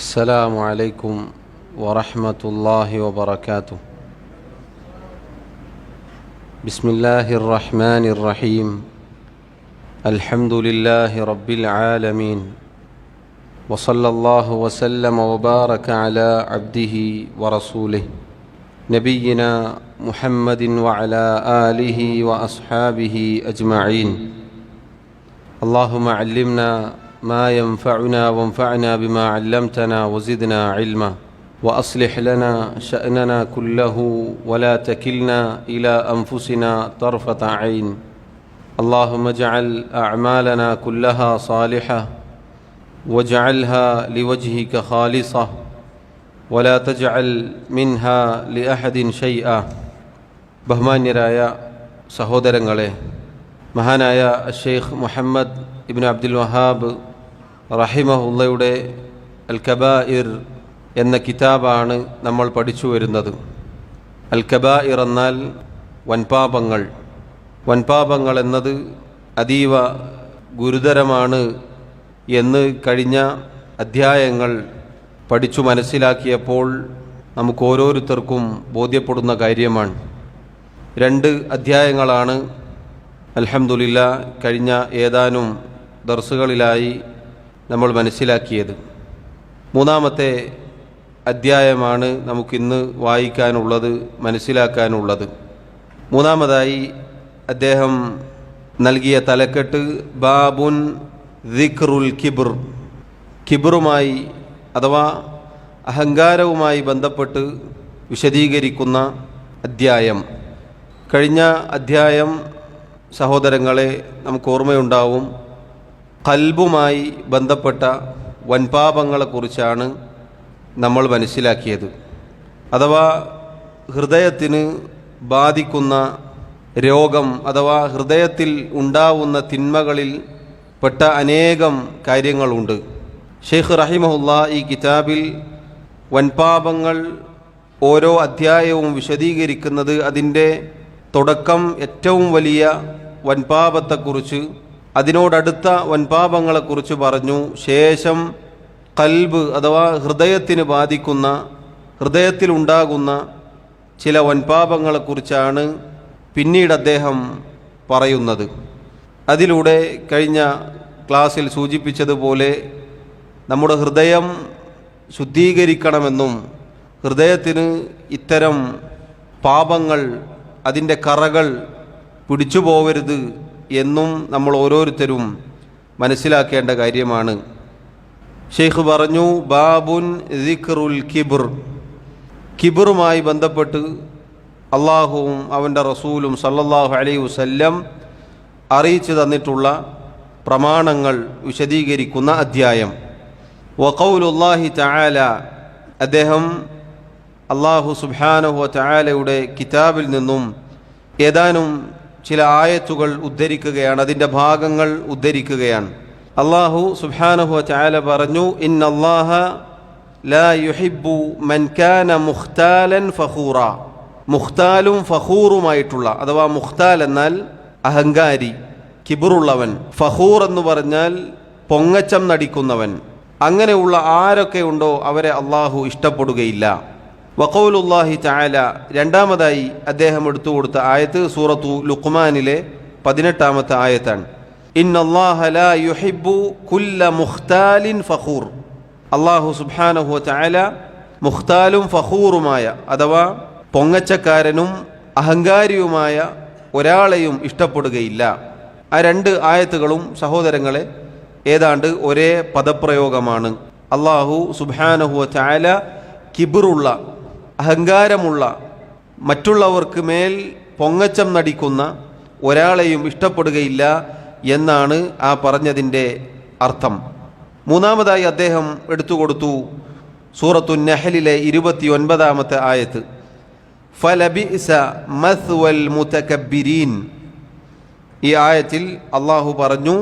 السلام عليكم ورحمة الله وبركاته. بسم الله الرحمن الرحيم. الحمد لله رب العالمين، وصلى الله وسلم وبارك على عبده ورسوله نبينا محمد وعلى آله وأصحابه أجمعين. اللهم علمنا ما ينفعنا وانفعنا بما علمتنا وزدنا علما، وأصلح لنا شأننا كله ولا تكلنا إلى أنفسنا طرفة عين. اللهم اجعل أعمالنا كلها صالحة واجعلها لوجهك خالصة ولا تجعل منها لأحد شيئا. ബഹുമാന്യരായ സഹോദരങ്ങളെ, മഹാനായ ഷെയ്ഖ് മുഹമ്മദ് ഇബ്നു അബ്ദുൽ വഹാബ് റഹിമഹുള്ളയുടെ അൽ കബായിർ എന്ന കിതാബാണ് നമ്മൾ പഠിച്ചു വരുന്നത്. അൽ കബായിർ എന്നാൽ വൻപാപങ്ങൾ. വൻപാപങ്ങൾ എന്നത് അതീവ ഗുരുതരമാണ് എന്ന് കഴിഞ്ഞ അധ്യായങ്ങൾ പഠിച്ചു മനസ്സിലാക്കിയപ്പോൾ നമുക്ക് ഓരോരുത്തർക്കും ബോധ്യപ്പെടുന്ന കാര്യമാണ്. 2 അധ്യായങ്ങളാണ് അൽഹംദുലില്ലാഹ് കഴിഞ്ഞ ഏതാനും ദർസുകളിലായി നമ്മൾ മനസ്സിലാക്കിയത്. 3-ാമത്തെ അധ്യായമാണ് നമുക്കിന്ന് വായിക്കാനുള്ളത്, മനസ്സിലാക്കാനുള്ളത്. 3-ാമതായി അദ്ദേഹം നൽകിയ തലക്കെട്ട് ബാബുൻ ദിക്റുൽ കിബ്ർ, കിബ്റുമായി അഥവാ അഹങ്കാരവുമായി ബന്ധപ്പെട്ട് വിശദീകരിക്കുന്ന അധ്യായം. കഴിഞ്ഞ അധ്യായം സഹോദരങ്ങളെ നമുക്ക് ഓർമ്മയുണ്ടാവും, ഖൽബുമായി ബന്ധപ്പെട്ട വൻപാപങ്ങളെക്കുറിച്ചാണ് നമ്മൾ മനസ്സിലാക്കിയത്. അഥവാ ഹൃദയത്തിന് ബാധിക്കുന്ന രോഗം അഥവാ ഹൃദയത്തിൽ ഉണ്ടാവുന്ന തിന്മകളിൽ പെട്ട അനേകം കാര്യങ്ങളുണ്ട്. ഷെയ്ഖ് റഹിമഹുല്ലാ ഈ കിതാബിൽ വൻപാപങ്ങൾ ഓരോ അധ്യായവും വിശദീകരിക്കുന്നത് അതിൻ്റെ തുടക്കം ഏറ്റവും വലിയ വൻപാപത്തെക്കുറിച്ച്, അതിനോടടുത്ത വൻപാപങ്ങളെക്കുറിച്ച് പറഞ്ഞു. ശേഷം ഖൽബ് അഥവാ ഹൃദയത്തിന് ബാധിക്കുന്ന, ഹൃദയത്തിലുണ്ടാകുന്ന ചില വൻപാപങ്ങളെക്കുറിച്ചാണ് പിന്നീട് അദ്ദേഹം പറയുന്നത്. അതിലൂടെ കഴിഞ്ഞ ക്ലാസ്സിൽ സൂചിപ്പിച്ചതുപോലെ നമ്മുടെ ഹൃദയം ശുദ്ധീകരിക്കണമെന്നും ഹൃദയത്തിന് ഇത്തരം പാപങ്ങൾ, അതിൻ്റെ കറകൾ പിടിച്ചു പോവരുത് എന്നും നമ്മൾ ഓരോരുത്തരും മനസ്സിലാക്കേണ്ട കാര്യമാണ്. ഷെയ്ഖ് പറഞ്ഞു ബാബുൻ ദിക്റുൽ കിബ്ർ, കിബ്റുമായി ബന്ധപ്പെട്ട് അള്ളാഹുവും അവൻ്റെ റസൂലും സല്ലല്ലാഹു അലൈഹി വസല്ലം അറിയിച്ചു തന്നിട്ടുള്ള പ്രമാണങ്ങൾ വിശദീകരിക്കുന്ന അധ്യായം. വഖൗലുല്ലാഹി തആല, അദ്ദേഹം അള്ളാഹു സുബ്ഹാനഹു വതആലയുടെ കിതാബിൽ നിന്നും ഏതാനും ചില ആയത്തുകൾ ഉദ്ധരിക്കുകയാണ്, അതിൻ്റെ ഭാഗങ്ങൾ ഉദ്ധരിക്കുകയാണ്. അള്ളാഹു സുബ്ഹാനഹു വതആല പറഞ്ഞു, ഇന്നല്ലാഹ ലാ യുഹിബ്ബു മൻ കാന മുഖ്താലൻ ഫഖൂറ. മുഖ്താലും ഫഖൂറുമായിട്ടുള്ള, അഥവാ മുഖ്താൽ എന്നാൽ അഹങ്കാരി, കിബറുള്ളവൻ. ഫഖൂർ എന്ന് പറഞ്ഞാൽ പൊങ്ങച്ചം നടിക്കുന്നവൻ. അങ്ങനെയുള്ള ആരൊക്കെ ഉണ്ടോ അവരെ അള്ളാഹു ഇഷ്ടപ്പെടുകയില്ല. വഖൗലുല്ലാഹി തആല, 2-ാമതായി അദ്ദേഹം എടുത്തു കൊടുത്ത ആയത്ത് സൂറത്തു ലുഖ്മാനിലെ 18-ാമത്തെ ആയത്താണ്. ഇന്നല്ലാഹ ലാ യുഹിബ്ബു കുല്ല മുഖ്താലിൻ ഫഖൂർ. അള്ളാഹു സുബ്ഹാനഹു വതആല മുഖ്താലും ഫഖൂറുമായ അഥവാ പൊങ്ങച്ചക്കാരനും അഹങ്കാരിയുമായ ഒരാളെയും ഇഷ്ടപ്പെടുകയില്ല. ആ 2 ആയത്തുകളും സഹോദരങ്ങളെ ഏതാണ്ട് ഒരേ പദപ്രയോഗമാണ്. അള്ളാഹു സുബ്ഹാനഹു വതആല കിബ്റുള്ള, അഹങ്കാരമുള്ള, മറ്റുള്ളവർക്ക് മേൽ പൊങ്ങച്ചം നടിക്കുന്ന ഒരാളെയും ഇഷ്ടപ്പെടുകയില്ല എന്നാണ് ആ പറഞ്ഞതിൻ്റെ അർത്ഥം. 3-ാമതായി അദ്ദേഹം എടുത്തുകൊടുത്തു സൂറത്തു നഹ്ലിലെ 29-ാമത്തെ ആയത്ത്, ഫലബിഅസ മസ്വൽ മുതകബ്ബിരീൻ. ഈ ആയത്തിൽ അള്ളാഹു പറഞ്ഞു,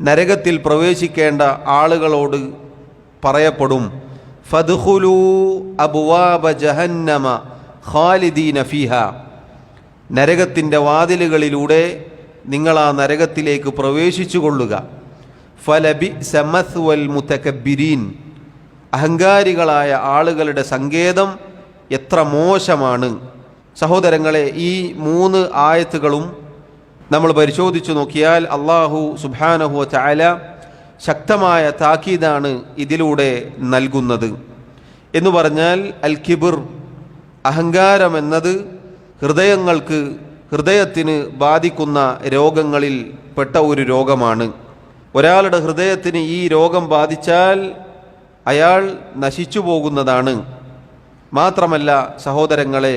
നരകത്തിൽ പ്രവേശിക്കേണ്ട ആളുകളോട് പറയപ്പെടും, ഫദ്ഖുലൂ അബ്വാബ ജഹന്നമ ഖാലിദീന ഫീഹ. നരകത്തിൻ്റെ വാതിലുകളിലൂടെ നിങ്ങൾ ആ നരകത്തിലേക്ക് പ്രവേശിച്ചു കൊള്ളുക. ഫലബിഅസ മസ്വൽ മുതകബ്ബിരീൻ. അഹങ്കാരികളായ ആളുകളുടെ സങ്കേതം എത്ര മോശമാണ്. സഹോദരങ്ങളെ, ഈ 3 ആയത്തുകളും നമ്മൾ പരിശോധിച്ചു നോക്കിയാൽ അല്ലാഹു സുബ്ഹാനഹു വ തആല ശക്തമായ താക്കീതാണ് ഇതിലൂടെ നൽകുന്നത്. എന്ന് പറഞ്ഞാൽ അൽ കിബിർ, അഹങ്കാരം എന്നത് ഹൃദയത്തിന് ബാധിക്കുന്ന രോഗങ്ങളിൽ പെട്ട ഒരു രോഗമാണ്. ഒരാളുടെ ഹൃദയത്തിന് ഈ രോഗം ബാധിച്ചാൽ അയാൾ നശിച്ചു പോകുന്നതാണ്. മാത്രമല്ല സഹോദരങ്ങളെ,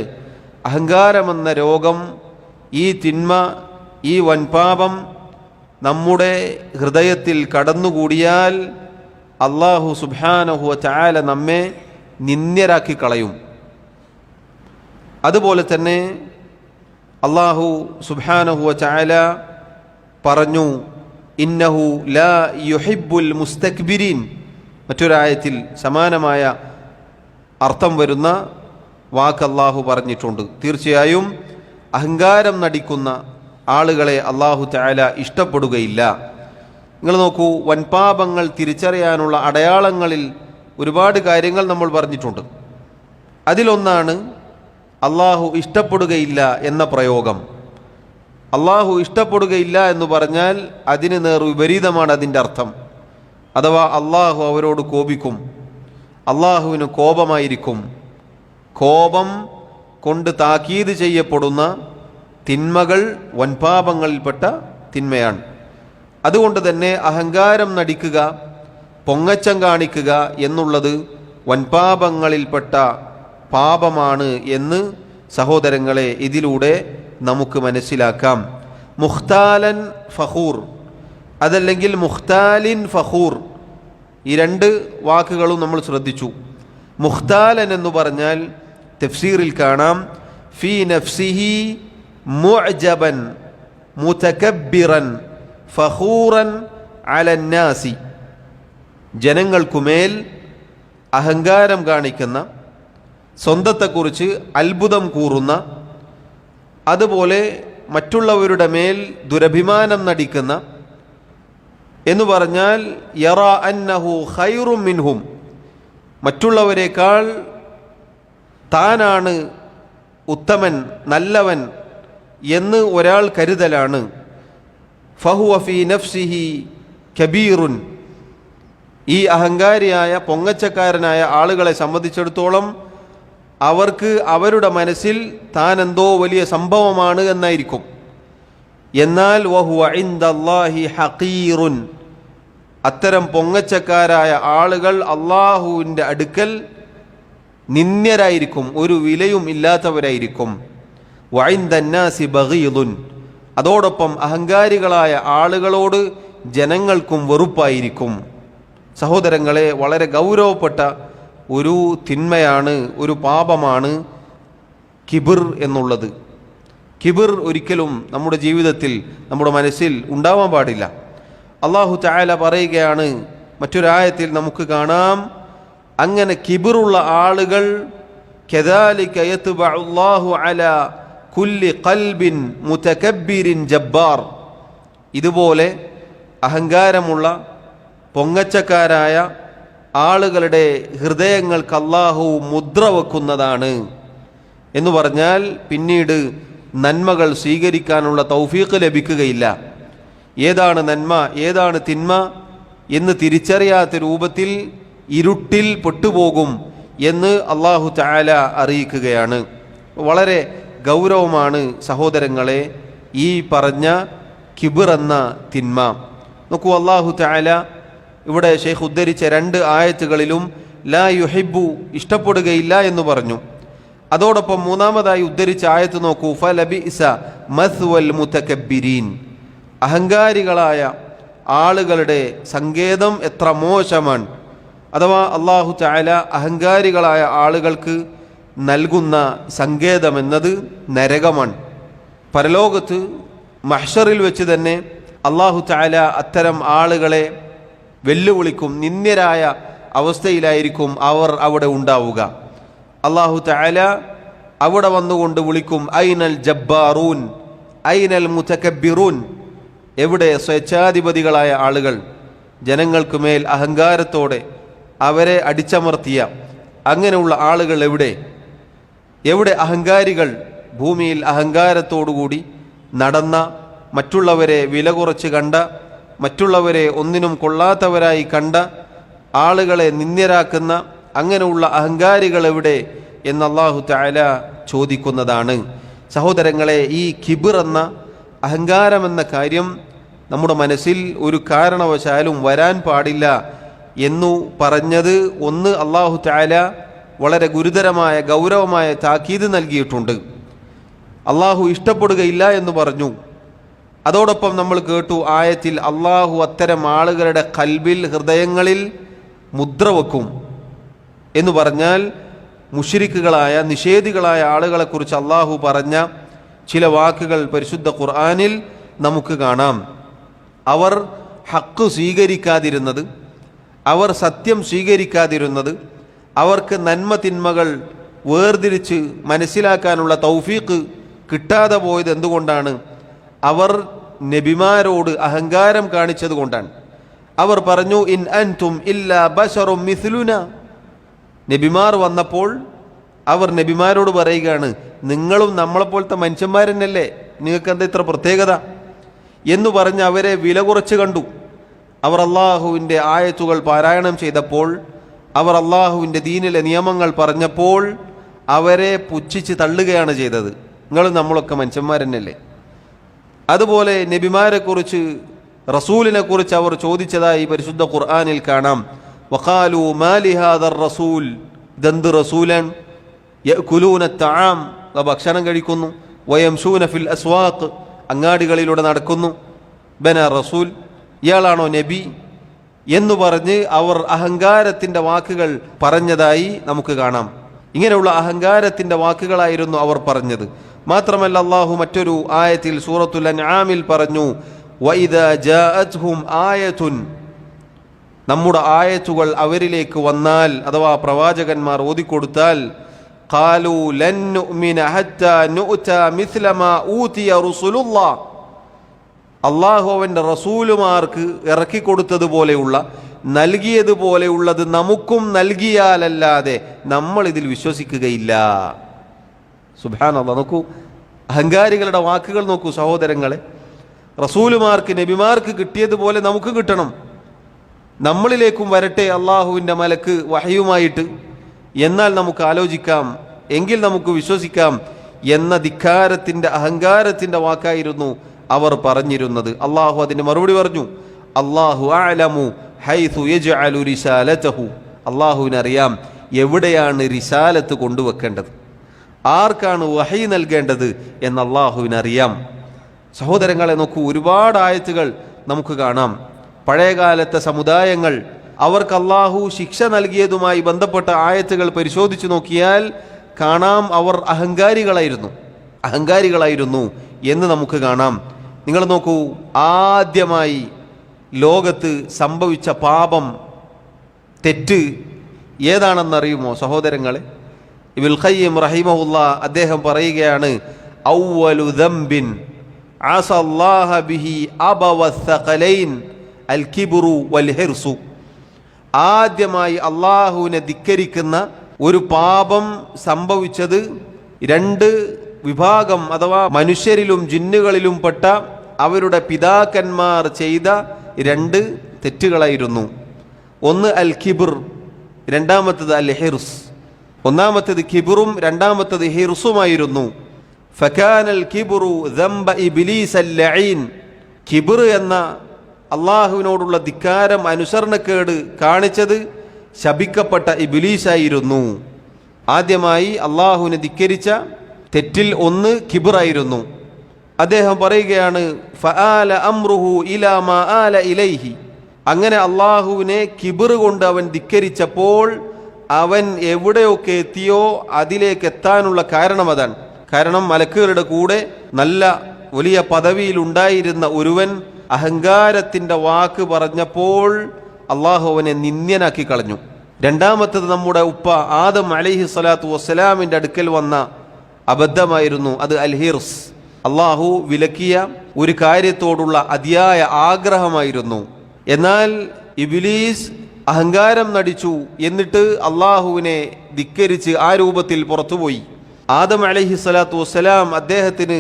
അഹങ്കാരമെന്ന രോഗം, ഈ തിന്മ, ഈ വൻപാപം നമ്മുടെ ഹൃദയത്തിൽ കടന്നുകൂടിയാൽ അല്ലാഹു സുബ്ഹാനഹു വ തആല നമ്മെ നിന്ദ്യരാക്കി കളയും. അതുപോലെ തന്നെ അല്ലാഹു സുബ്ഹാനഹു വ തആല പറഞ്ഞു, ഇന്നഹു ലാ യുഹിബ്ബുൽ മുസ്തക്ബിരീൻ. മറ്റൊരായത്തിൽ സമാനമായ അർത്ഥം വരുന്ന വാക്ക് അല്ലാഹു പറഞ്ഞിട്ടുണ്ട്. തീർച്ചയായും അഹങ്കാരം നടിക്കുന്ന ആളുകളെ അല്ലാഹു തആല ഇഷ്ടപ്പെടുകയില്ല. നിങ്ങൾ നോക്കൂ, വൻപാപങ്ങൾ തിരിച്ചറിയാനുള്ള അടയാളങ്ങളിൽ ഒരുപാട് കാര്യങ്ങൾ നമ്മൾ പറഞ്ഞിട്ടുണ്ട്. അതിലൊന്നാണ് അല്ലാഹു ഇഷ്ടപ്പെടുകയില്ല എന്ന പ്രയോഗം. അല്ലാഹു ഇഷ്ടപ്പെടുകയില്ല എന്ന് പറഞ്ഞാൽ അതിന് നേർ വിപരീതമാണ് അതിൻ്റെ അർത്ഥം. അഥവാ അല്ലാഹു അവരോട് കോപിക്കും, അല്ലാഹുവിന് കോപമായിരിക്കും. കോപം കൊണ്ട് താക്കീത് ചെയ്യപ്പെടുന്ന തിന്മകൾ വൻപാപങ്ങളിൽപ്പെട്ട തിന്മയാണ്. അതുകൊണ്ട് തന്നെ അഹങ്കാരം നടിക്കുക, പൊങ്ങച്ചം കാണിക്കുക എന്നുള്ളത് വൻപാപങ്ങളിൽപ്പെട്ട പാപമാണ് എന്ന് സഹോദരങ്ങളെ ഇതിലൂടെ നമുക്ക് മനസ്സിലാക്കാം. മുഖ്താലൻ ഫഖൂർ, അതല്ലെങ്കിൽ മുഖ്താലിൻ ഫഖൂർ, ഈ 2 വാക്കുകളും നമ്മൾ ശ്രദ്ധിച്ചു. മുഖ്താലൻ എന്ന് പറഞ്ഞാൽ തഫ്സീറിൽ കാണാം, ഫീ നഫ്സിഹി മുഅ്ജബൻ മുതകബ്ബിറൻ ഫഖൂറൻ അലന്നാസി. ജനങ്ങൾക്കുമേൽ അഹങ്കാരം കാണിക്കുന്ന, സ്വന്തത്തെക്കുറിച്ച് അത്ഭുതം കൂറുന്ന, അതുപോലെ മറ്റുള്ളവരുടെ മേൽ ദുരഭിമാനം നടിക്കുന്ന, എന്ന് പറഞ്ഞാൽ യറ അന്നഹു ഖൈറും മിൻഹും, മറ്റുള്ളവരെക്കാൾ താനാണ് ഉത്തമൻ, നല്ലവൻ എന്ന് ഒരാൾ കരുതലാണ്. ഫഹുവ ഫീ നഫ്സിഹി കബീറുൻ. ഈ അഹങ്കാരിയായ പൊങ്ങച്ചക്കാരനായ ആളുകളെ സംബന്ധിച്ചിടത്തോളം അവർക്ക് അവരുടെ മനസ്സിൽ താൻ എന്തോ വലിയ സംഭവമാണ് എന്നായിരിക്കും. എന്നാൽ വഹുവ ഇൻദല്ലാഹി ഹഖീറുൻ, അത്തരം പൊങ്ങച്ചക്കാരായ ആളുകൾ അള്ളാഹുവിൻ്റെ അടുക്കൽ നിന്ദ്യരായിരിക്കും, ഒരു വിലയും ഇല്ലാത്തവരായിരിക്കും. വഇൻദന്നാസി ബഗീദുൻ, അതോടൊപ്പം അഹങ്കാരികളായ ആളുകളോട് ജനങ്ങൾക്കും വെറുപ്പായിരിക്കും. സഹോദരങ്ങളെ, വളരെ ഗൗരവപ്പെട്ട ഒരു തിന്മയാണ്, ഒരു പാപമാണ് കിബിർ എന്നുള്ളത്. കിബിർ ഒരിക്കലും നമ്മുടെ ജീവിതത്തിൽ, നമ്മുടെ മനസ്സിൽ ഉണ്ടാവാൻ പാടില്ല. അല്ലാഹു തആല പറയുകയാണ്, മറ്റൊരായത്തിൽ നമുക്ക് കാണാം, അങ്ങനെ കിബിറുള്ള ആളുകൾ കദാലിക യത്ബഉല്ലാഹു അലാ കുല്ലി ഖൽബിൻ മുതകബ്ബിരിൻ ജബ്ബാർ, ഇതുപോലെ അഹങ്കാരമുള്ള പൊങ്ങച്ചക്കാരായ ആളുകളുടെ ഹൃദയങ്ങൾക്ക് അല്ലാഹു മുദ്ര വെക്കുന്നതാണ്. എന്ന് പറഞ്ഞാൽ പിന്നീട് നന്മകൾ സ്വീകരിക്കാനുള്ള തൗഫീഖ് ലഭിക്കുകയില്ല. ഏതാണ് നന്മ, ഏതാണ് തിന്മ എന്ന് തിരിച്ചറിയാത്ത രൂപത്തിൽ ഇരുട്ടിൽ പെട്ടുപോകും എന്ന് അല്ലാഹു തആല അറിയിക്കുകയാണ്. വളരെ ഗൗരവമാണ് സഹോദരങ്ങളെ ഈ പറഞ്ഞ കിബിർ എന്ന തിന്മ. നോക്കൂ, അല്ലാഹു തആല ഇവിടെ ഷെയ്ഖ് ഉദ്ധരിച്ച 2 ആയത്തുകളിലും ലാ യുഹിബ്ബു, ഇഷ്ടപ്പെടുകയില്ല എന്ന് പറഞ്ഞു. അതോടൊപ്പം മൂന്നാമതായി ഉദ്ധരിച്ച ആയത്ത് നോക്കൂ, ഫലബിഇസ മസ്വൽ മുതകബ്ബിരീൻ, അഹങ്കാരികളായ ആളുകളുടെ സങ്കേതം എത്ര മോശമാണ്. അഥവാ അല്ലാഹു തആല അഹങ്കാരികളായ ആളുകൾക്ക് നൽകുന്ന സങ്കേതമെന്നത് നരകമാണ്. പരലോകത്ത് മഹ്ശറിൽ വെച്ച് തന്നെ അല്ലാഹു തആല അത്തരം ആളുകളെ വെല്ലുവിളിക്കും. നിന്ദ്യരായ അവസ്ഥയിലായിരിക്കും അവർ അവിടെ ഉണ്ടാവുക. അല്ലാഹു തആല അവിടെ വന്നുകൊണ്ട് വിളിക്കും, ഐനൽ ജബ്ബാറൂൻ ഐനൽ മുതകബ്ബിറൂൻ, എവിടെ സ്വേച്ഛാധിപതികളായ ആളുകൾ, ജനങ്ങൾക്ക് മേൽ അഹങ്കാരത്തോടെ അവരെ അടിച്ചമർത്തിയ അങ്ങനെയുള്ള ആളുകൾ എവിടെ അഹങ്കാരികൾ? ഭൂമിയിൽ അഹങ്കാരത്തോടുകൂടി നടന്ന, മറ്റുള്ളവരെ വില കുറച്ച് കണ്ട, മറ്റുള്ളവരെ ഒന്നിനും കൊള്ളാത്തവരായി കണ്ട, ആളുകളെ നിന്ദ്യരാക്കുന്ന അങ്ങനെയുള്ള അഹങ്കാരികൾ എവിടെ എന്ന് അല്ലാഹു തആല ചോദിക്കുന്നതാണ്. സഹോദരങ്ങളെ, ഈ കിബിർ എന്ന അഹങ്കാരമെന്ന കാര്യം നമ്മുടെ മനസ്സിൽ ഒരു കാരണവശാലും വരാൻ പാടില്ല എന്നു പറഞ്ഞത് ഒന്ന്, അല്ലാഹു തആല വളരെ ഗുരുതരമായ ഗൗരവമായ താക്കീത് നൽകിയിട്ടുണ്ട്. അല്ലാഹു ഇഷ്ടപ്പെടുകയില്ല എന്ന് പറഞ്ഞു. അതോടൊപ്പം നമ്മൾ കേട്ടു ആയത്തിൽ അല്ലാഹു അത്തരം ആളുകളുടെ ഖൽബിൽ, ഹൃദയങ്ങളിൽ മുദ്ര വെക്കും എന്ന് പറഞ്ഞാൽ മുശ്രിക്കുകളായ നിഷേധികളായ ആളുകളെക്കുറിച്ച് അല്ലാഹു പറഞ്ഞ ചില വാക്കുകൾ പരിശുദ്ധ ഖുർആനിൽ നമുക്ക് കാണാം. അവർ ഹക്ക് സ്വീകരിക്കാതിരുന്നത്, അവർ സത്യം സ്വീകരിക്കാതിരുന്നത്, അവർക്ക് നന്മ തിന്മകൾ വേർതിരിച്ച് മനസ്സിലാക്കാനുള്ള തൗഫീഖ് കിട്ടാതെ പോയത് എന്തുകൊണ്ടാണ്? അവർ നബിമാരോട് അഹങ്കാരം കാണിച്ചത് കൊണ്ടാണ്. അവർ പറഞ്ഞു, ഇൻ അൻതും ഇല്ലാ ബശറും മിസ്ലുന. നബിമാർ വന്നപ്പോൾ അവർ നബിമാരോട് പറയുകയാണ്, നിങ്ങളും നമ്മളെപ്പോലത്തെ മനുഷ്യന്മാരെന്നല്ലേ, നിങ്ങൾക്ക് എന്താ ഇത്ര പ്രത്യേകത എന്ന് പറഞ്ഞ് അവരെ വില കുറച്ച് കണ്ടു. അവർ അള്ളാഹുവിൻ്റെ ആയത്തുകൾ പാരായണം ചെയ്തപ്പോൾ, അവർ അള്ളാഹുവിൻ്റെ ദീനിലെ നിയമങ്ങൾ പറഞ്ഞപ്പോൾ അവരെ പുച്ഛിച്ച് തള്ളുകയാണ് ചെയ്തത്. നിങ്ങളും നമ്മളൊക്കെ മനുഷ്യന്മാരെന്നല്ലേ. അതുപോലെ നബിമാരെക്കുറിച്ച്, റസൂലിനെ കുറിച്ച് അവർ ചോദിച്ചതായി പരിശുദ്ധ ഖുർആനിൽ കാണാം. വഖാലു മാലി ഹാദർ റസൂൽ, ഇതെന്ത് റസൂലൻ, യഅ്കുലൂന തആം, ഭക്ഷണം കഴിക്കുന്നു, വയംശൂന ഫിൽ അസ്വാഖ്, അങ്ങാടികളിലൂടെ നടക്കുന്നു, ബന റസൂൽ, ഇയാളാണോ നബി എന്ന് പറഞ്ഞ് അവർ അഹങ്കാരത്തിൻ്റെ വാക്കുകൾ പറഞ്ഞതായി നമുക്ക് കാണാം. ഇങ്ങനെയുള്ള അഹങ്കാരത്തിൻ്റെ വാക്കുകളായിരുന്നു അവർ പറഞ്ഞത്. മാത്രമല്ല അല്ലാഹു മറ്റൊരു ആയത്തിൽ സൂറത്തുൽ അൻആമിൽ പറഞ്ഞു, വഇദാ ജാഅത്ഹും ആയത്തുൻ, നമ്മുടെ ആയത്തുകൾ അവരിലേക്ക് വന്നാൽ, അഥവാ പ്രവാചകന്മാർ ഓതിക്കൊടുത്താൽ, ഖാലൂ ലൻ നുഅ്മിന ഹത്താ നുഅ്താ മിസ്ല മാ ഊതിയ റസൂലുള്ളാഹ്, അല്ലാഹു അവൻ്റെ റസൂലുമാർക്ക് ഇറക്കിക്കൊടുത്തതുപോലെയുള്ള, നൽകിയതുപോലെയുള്ളത് നമുക്കും നൽകിയാലല്ലാതെ നമ്മൾ ഇതിൽ വിശ്വസിക്കുകയില്ല. സുബ്ഹാനല്ലാഹ്. നോക്കൂ, അഹങ്കാരികളുടെ വാക്കുകൾ നോക്കൂ സഹോദരങ്ങളെ. റസൂലുമാർക്ക്, നബിമാർക്ക് കിട്ടിയതുപോലെ നമുക്ക് കിട്ടണം, നമ്മളിലേക്കും വരട്ടെ അള്ളാഹുവിൻ്റെ മലക്ക് വഹയുമായിട്ട്, എന്നാൽ നമുക്ക് ആലോചിക്കാം, എങ്കിൽ നമുക്ക് വിശ്വസിക്കാം എന്ന ധിക്കാരത്തിൻ്റെ, അഹങ്കാരത്തിൻ്റെ വാക്കായിരുന്നു അവർ പറഞ്ഞിരുന്നത്. അള്ളാഹു അതിന് മറുപടി പറഞ്ഞു, അല്ലാഹു അഅലമു ഹൈഥു യജ്അലു റിസാലതഹു, അള്ളാഹുവിനറിയാം എവിടെയാണ് റിസാലത്ത് കൊണ്ടുവെക്കേണ്ടത്, ആർക്കാണ് വഹി നൽകേണ്ടത് എന്ന് അള്ളാഹുവിനറിയാം. സഹോദരങ്ങളെ നോക്കൂ, ഒരുപാട് ആയത്തുകൾ നമുക്ക് കാണാം. പഴയകാലത്തെ സമുദായങ്ങൾ, അവർക്ക് അള്ളാഹു ശിക്ഷ നൽകിയതുമായി ബന്ധപ്പെട്ട ആയത്തുകൾ പരിശോധിച്ചു നോക്കിയാൽ കാണാം അവർ അഹങ്കാരികളായിരുന്നു എന്ന് നമുക്ക് കാണാം. നിങ്ങൾ നോക്കൂ, ആദ്യമായി ലോകത്ത് സംഭവിച്ച പാപം, തെറ്റ് ഏതാണെന്നറിയുമോ സഹോദരങ്ങളെ? ഇബ്നുൽ ഖയ്യിം റഹിമഹുല്ലാ അദ്ദേഹം പറയുകയാണ്, അവ്വലു ദംബിൻ അസല്ലാഹ ബിഹി അബവസ്സഖലൈൻ അൽ കിബ്റു വൽ ഹിർസു. ആദ്യമായി അള്ളാഹുവിനെ ധിക്കരിക്കുന്ന ഒരു പാപം സംഭവിച്ചത് രണ്ട് വിഭാഗം, അഥവാ മനുഷ്യരിലും ജിന്നുകളിലും പെട്ട അവരുടെ പിതാക്കന്മാർ ചെയ്ത രണ്ട് തെറ്റുകളായിരുന്നു. ഒന്ന് അൽ കിബ്ർ, രണ്ടാമത്തത് അൽ ഹിർസ്. ഒന്നാമത്തത് കിബ്റും രണ്ടാമത്തത് ഹിർസുമായിരുന്നു. ഫകാനൽ കിബ്റു ദംബ ഇബ്ലീസ് അൽ ലഈൻ, കിബ്ർ എന്ന അള്ളാഹുവിനോടുള്ള ധിക്കാരം, അനുസരണക്കേട് കാണിച്ചത് ശപിക്കപ്പെട്ട ഇബ്ലീസായിരുന്നു. ആദ്യമായി അള്ളാഹുവിനെ ധിക്കരിച്ച തെറ്റിൽ ഒന്ന് കിബ്റായിരുന്നു. അദ്ദേഹം പറയുകയാണ്, ഫആല അംറുഹു ഇലാ മാ ആല ഇലൈഹി, അങ്ങനെ അള്ളാഹുവിനെ കിബ്ർ കൊണ്ട് അവൻ ധിക്കരിച്ചപ്പോൾ അവൻ എവിടെയൊക്കെ എത്തിയോ അതിലേക്ക് എത്താനുള്ള കാരണം അതാണ്. കാരണം മലക്കുകളുടെ കൂടെ നല്ല വലിയ പദവിയിലുണ്ടായിരുന്ന ഒരുവൻ അഹങ്കാരത്തിൻ്റെ വാക്ക് പറഞ്ഞപ്പോൾ അള്ളാഹു അവനെ നിന്ദ്യനാക്കി കളഞ്ഞു. രണ്ടാമത്തത് നമ്മുടെ ഉപ്പ ആദം അലൈഹി സ്വലാത്തു വസ്സലാമിൻ്റെ അടുക്കൽ വന്ന അബദ്ധമായിരുന്നു, അത് അൽ ഹിർസ്. അള്ളാഹു വിലക്കിയ ഒരു കാര്യത്തോടുള്ള അതിയായ ആഗ്രഹമായിരുന്നു. എന്നാൽ ഇബ്ലീസ് അഹങ്കാരം നടിച്ചു, എന്നിട്ട് അള്ളാഹുവിനെ ധിക്കരിച്ച് ആ രൂപത്തിൽ പുറത്തുപോയി. ആദം അലൈഹിസ്സലാത്തു വസ്സലാം അദ്ദേഹത്തിന്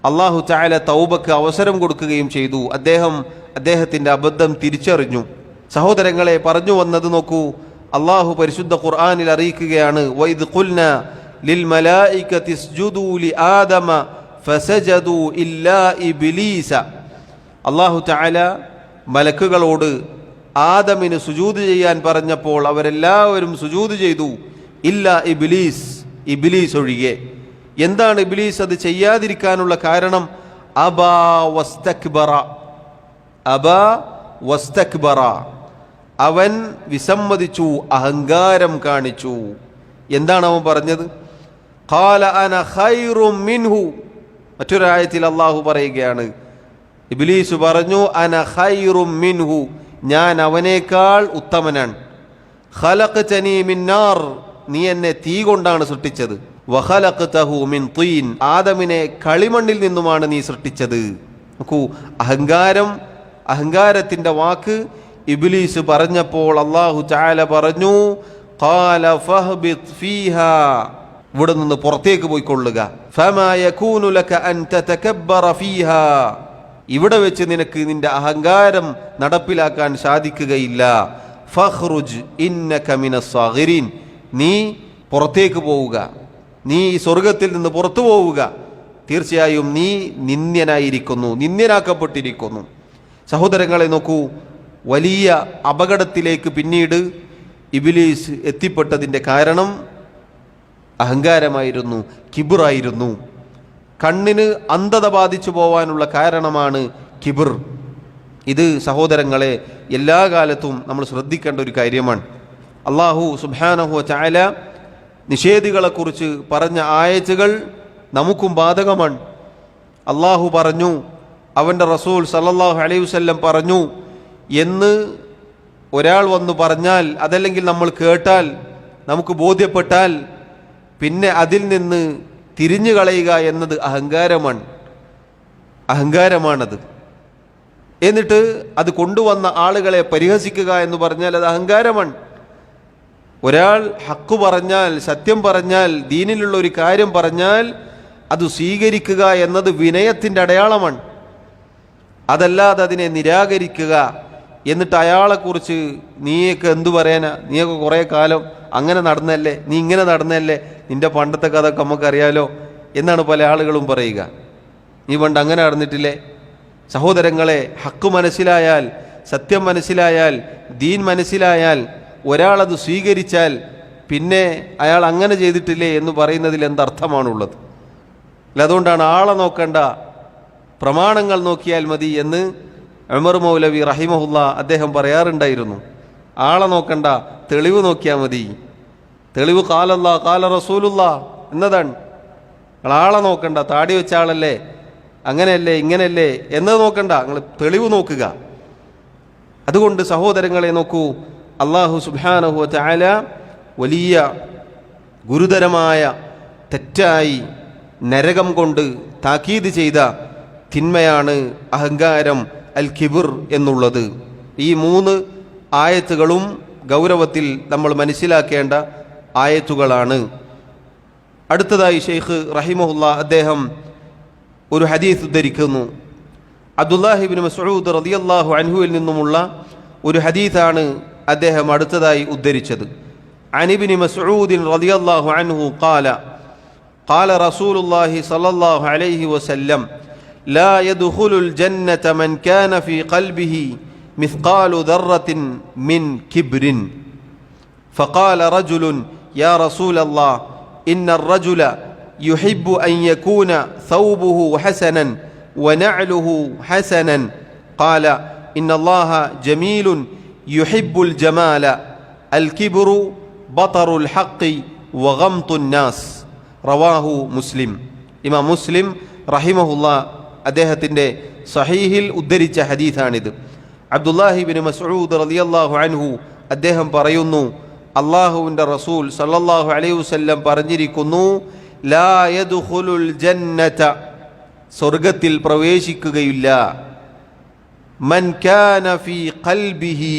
അള്ളാഹു തആല തൗബക്ക് അവസരം കൊടുക്കുകയും ചെയ്തു. അദ്ദേഹത്തിൻ്റെ അബദ്ധം തിരിച്ചറിഞ്ഞു. സഹോദരങ്ങളെ, പറഞ്ഞു വന്നത് നോക്കൂ, അള്ളാഹു പരിശുദ്ധ ഖുർആനിൽ അറിയിക്കുകയാണ്, വഇദ് ഖുൽനാ ലിൽ മലായികതി ഇസ്ജുദൂ ലി ആദമ ഫസജദൂ ഇല്ലാ ഇബ്ലീസ. അള്ളാഹു തആല മലക്കുകളോട് ആദമിന് സുജൂദ് ചെയ്യാൻ പറഞ്ഞപ്പോൾ അവരെല്ലാവരും സുജൂദ് ചെയ്തു, ഇല്ലാ ഇബ്ലീസ് ഒഴികെ. എന്താണ് ഇബ്ലീസ് അത് ചെയ്യാതിരിക്കാനുള്ള കാരണം? അബാ വസ്തക്ബറ, അവൻ വിസമ്മതിച്ചു, അഹങ്കാരം കാണിച്ചു. എന്താണ് അവൻ പറഞ്ഞത്? ഖാല അന ഖൈറും മിൻഹു. മറ്റൊരായത്തിൽ അള്ളാഹു പറയുകയാണ്, ഇബ്ലീസ് പറഞ്ഞു, അന ഖൈറും മിൻഹു, ഞാൻ അവനേക്കാൾ ഉത്തമനാണ്. ഖലഖ്തനീ മിൻ നാർ, നീ എന്നെ തീ കൊണ്ടാണ് സൃഷ്ടിച്ചത്. വഖലഖ്തഹു മിൻ തീൻ, ആദമിനെ കളിമണ്ണിൽ നിന്നുമാണ് നീ സൃഷ്ടിച്ചത്. നോക്കൂ, അഹങ്കാരത്തിൻ്റെ വാക്ക് ഇബ്ലീസ് പറഞ്ഞപ്പോൾ അല്ലാഹു തആല പറഞ്ഞു, ഖാല ഫഹ്ബിത് ഫീഹാ, ഇവിടെ നിന്ന് പുറത്തേക്ക് പോയിക്കൊള്ളുക. ഫമാ യകൂനു ലക അൻ തതകബ്ബറ ഫീഹാ, ഇവിടെ വെച്ച് നിനക്ക് നിന്റെ അഹങ്കാരം നടപ്പിലാക്കാൻ സാധിക്കുകയില്ല. ഫഖ്റുജ് ഇന്നക മിനസ് സാഗിരീൻ, നീ പുറത്തേക്ക് പോവുക, നീ സ്വർഗത്തിൽ നിന്ന് പുറത്തു പോവുക, തീർച്ചയായും നീ നിന്ദ്യനാക്കപ്പെട്ടിരിക്കുന്നു. സഹോദരങ്ങളെ നോക്കൂ, വലിയ അപകടത്തിലേക്ക് പിന്നീട് ഇബ്ലീസ് എത്തിപ്പെട്ടതിൻ്റെ കാരണം അഹങ്കാരമായിരുന്നു, കിബിറായിരുന്നു. കണ്ണിന് അന്ധത ബാധിച്ചു പോവാനുള്ള കാരണമാണ് കിബിർ. ഇത് സഹോദരങ്ങളെ എല്ലാ കാലത്തും നമ്മൾ ശ്രദ്ധിക്കേണ്ട ഒരു കാര്യമാണ്. അല്ലാഹു സുബ്ഹാനഹു വ തആല നിഷേധികളെക്കുറിച്ച് പറഞ്ഞ ആയത്തുകൾ നമുക്കും ബാധകമാണ്. അല്ലാഹു പറഞ്ഞു, അവൻ്റെ റസൂൽ സല്ലല്ലാഹു അലൈഹി വസല്ലം പറഞ്ഞു എന്ന് ഒരാൾ വന്നു പറഞ്ഞാൽ, അതല്ലെങ്കിൽ നമ്മൾ കേട്ടാൽ, നമുക്ക് ബോധ്യപ്പെട്ടാൽ, പിന്നെ അതിൽ നിന്ന് തിരിഞ്ഞു കളയുക എന്നത് അഹങ്കാരമാണത്. എന്നിട്ട് അത് കൊണ്ടുവന്ന ആളുകളെ പരിഹസിക്കുക എന്ന് പറഞ്ഞാൽ അത് അഹങ്കാരമാണ്. ഒരാൾ ഹക്ക് പറഞ്ഞാൽ, സത്യം പറഞ്ഞാൽ, ദീനിലുള്ള ഒരു കാര്യം പറഞ്ഞാൽ അത് സ്വീകരിക്കുക എന്നത് വിനയത്തിൻ്റെ അടയാളമാണ്. അതല്ലാതെ അതിനെ നിരാകരിക്കുക, എന്നിട്ട് അയാളെക്കുറിച്ച് നീയൊക്കെ എന്തു പറയാനാ, നീയൊക്കെ കുറേ കാലം അങ്ങനെ നടന്നല്ലേ, നീ ഇങ്ങനെ നടന്നല്ലേ, നിന്റെ പണ്ടത്തെ കഥ നമുക്കറിയാലോ എന്നാണ് പല ആളുകളും പറയുക. നീ പണ്ട് അങ്ങനെ നടന്നിട്ടില്ലേ? സഹോദരങ്ങളെ, ഹക്ക് മനസ്സിലായാൽ, സത്യം മനസ്സിലായാൽ, ദീൻ മനസ്സിലായാൽ, ഒരാളത് സ്വീകരിച്ചാൽ പിന്നെ അയാൾ അങ്ങനെ ചെയ്തിട്ടില്ലേ എന്ന് പറയുന്നതിൽ എന്തർത്ഥമാണുള്ളത്? അതുകൊണ്ടാണ് ആളെ നോക്കണ്ട, പ്രമാണങ്ങൾ നോക്കിയാൽ മതി എന്ന് ഉമർ മൗലവി റഹിമഹുല്ല അദ്ദേഹം പറയാറുണ്ടായിരുന്നു. ആളെ നോക്കണ്ട, തെളിവ് നോക്കിയാൽ മതി. തെളിവ് ഖാലല്ലാഹ് ഖാല റസൂലുള്ളാഹ് എന്നതാണ്. ആളെ നോക്കണ്ട, താടി വെച്ച ആളല്ലേ, അങ്ങനെയല്ലേ ഇങ്ങനെയല്ലേ എന്നത് നോക്കണ്ട, നിങ്ങൾ തെളിവ് നോക്കുക. അതുകൊണ്ട് സഹോദരങ്ങളെ നോക്കൂ, അല്ലാഹു സുബ്ഹാനഹു വ തആല വലിയ ഗുരുതരമായ തെറ്റായി നരകം കൊണ്ട് താക്കീത് ചെയ്ത തിന്മയാണ് അഹങ്കാരം, അൽ കിബിർ എന്നുള്ളത്. ഈ 3 ആയത്തുകളും ഗൗരവത്തിൽ നമ്മൾ മനസ്സിലാക്കേണ്ട ആയത്തുകളാണ്. അടുത്തതായി ഷെയ്ഖ് റഹിമഹുല്ല അദ്ദേഹം ഒരു ഹദീസ് ഉദ്ധരിക്കുന്നു. അബ്ദുല്ലാഹി ഇബ്നു മസ്ഊദ് റളിയല്ലാഹു അൻഹുവിൽ നിന്നുമുള്ള ഒരു ഹദീസാണ് അദ്ദേഹം അടുത്തതായി ഉദ്ധരിച്ചത്. അൻ ഇബ്നു മസ്ഊദ് റളിയല്ലാഹു അൻഹു ഖാല ഖാല റസൂലുള്ളാഹി സ്വല്ലല്ലാഹു അലൈഹി വസല്ലം ലാ യദ്ഖുലുൽ ജന്നത മൻ കാന ഫീ ഖൽബിഹി മിസ്ഖാലു ദർറത്തിൻ മിൻ കിബ്രിൻ ഫഖാല റജുലുൻ യാ റസൂലല്ലാഹ് ഇന്നർ റജുല യുഹിബ്ബു അൻ യകൂന ثوبുഹു ഹസനൻ വനഅലുഹു ഹസനൻ ഖാല ഇന്നല്ലാഹ ജമീലുൻ യുഹിബ്ബുൽ ജമാല അൽ കിബ്റു ബതറുൽ ഹഖ് വഗംതുൻ നാസ് റവാഹു മുസ്ലിം. ഇമാം മുസ്ലിം റഹിമഹുല്ല അദ്ദേഹത്തിൻ്റെ സഹീഹിൽ ഉദ്ധരിച്ച ഹദീസാണിത്. അബ്ദുല്ലാഹി ഇബ്നു മസ്ഊദ് റളിയല്ലാഹു അൻഹു അദ്ദേഹം പറയുന്നു, അല്ലാഹുവിൻ്റെ റസൂൽ സല്ലല്ലാഹു അലൈഹി വസല്ലം പറഞ്ഞിരിക്കുന്നു, ലാ യദ്ഖുലുൽ ജന്നത, സ്വർഗത്തിൽ പ്രവേശിക്കുകയില്ല, മൻ കാന ഫീ ഖൽബിഹി,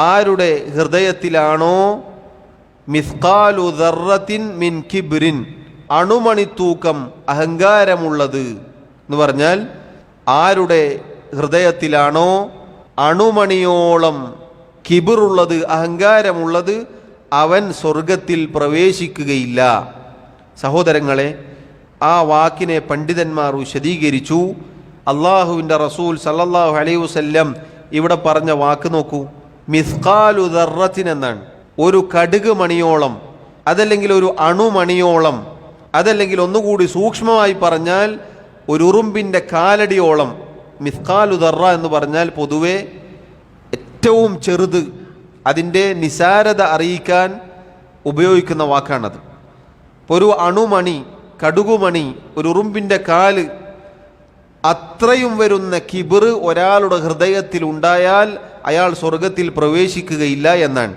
ആരുടെ ഹൃദയത്തിലാണോ മിസ്കാലു ദർറത്തിൻ മിൻ കിബ്രിൻ, അണുമണിത്തൂക്കം അഹങ്കാരമുള്ളത് എന്ന് പറഞ്ഞാൽ ആരുടെ ഹൃദയത്തിലാണോ അണുമണിയോളം കിബിറുള്ളത്, അഹങ്കാരമുള്ളത്, അവൻ സ്വർഗത്തിൽ പ്രവേശിക്കുകയില്ല. സഹോദരങ്ങളെ, ആ വാക്കിനെ പണ്ഡിതന്മാർ വിശദീകരിച്ചു. അള്ളാഹുവിൻ്റെ റസൂൽ സല്ലല്ലാഹു അലൈഹി വസല്ലം ഇവിടെ പറഞ്ഞ വാക്ക് നോക്കൂ, മിസ്കാലു ദർറത്തിൻ എന്നാണ്. ഒരു കടുക് മണിയോളം, അതല്ലെങ്കിൽ ഒരു അണുമണിയോളം, അതല്ലെങ്കിൽ ഒന്നുകൂടി സൂക്ഷ്മമായി പറഞ്ഞാൽ ഒരു ഉറുമ്പിൻ്റെ കാലടിയോളം. മിസ്കാലു ദർറ എന്ന് പറഞ്ഞാൽ പൊതുവെ ഏറ്റവും ചെറുത്, അതിൻ്റെ നിസാരത അറിയിക്കാൻ ഉപയോഗിക്കുന്ന വാക്കാണത്. ഒരു അണുമണി, കടുകുമണി, ഒരു ഉറുമ്പിൻ്റെ കാല്, അത്രയും വരുന്ന കിബിർ ഒരാളുടെ ഹൃദയത്തിൽ ഉണ്ടായാൽ അയാൾ സ്വർഗത്തിൽ പ്രവേശിക്കുകയില്ല എന്നാണ്.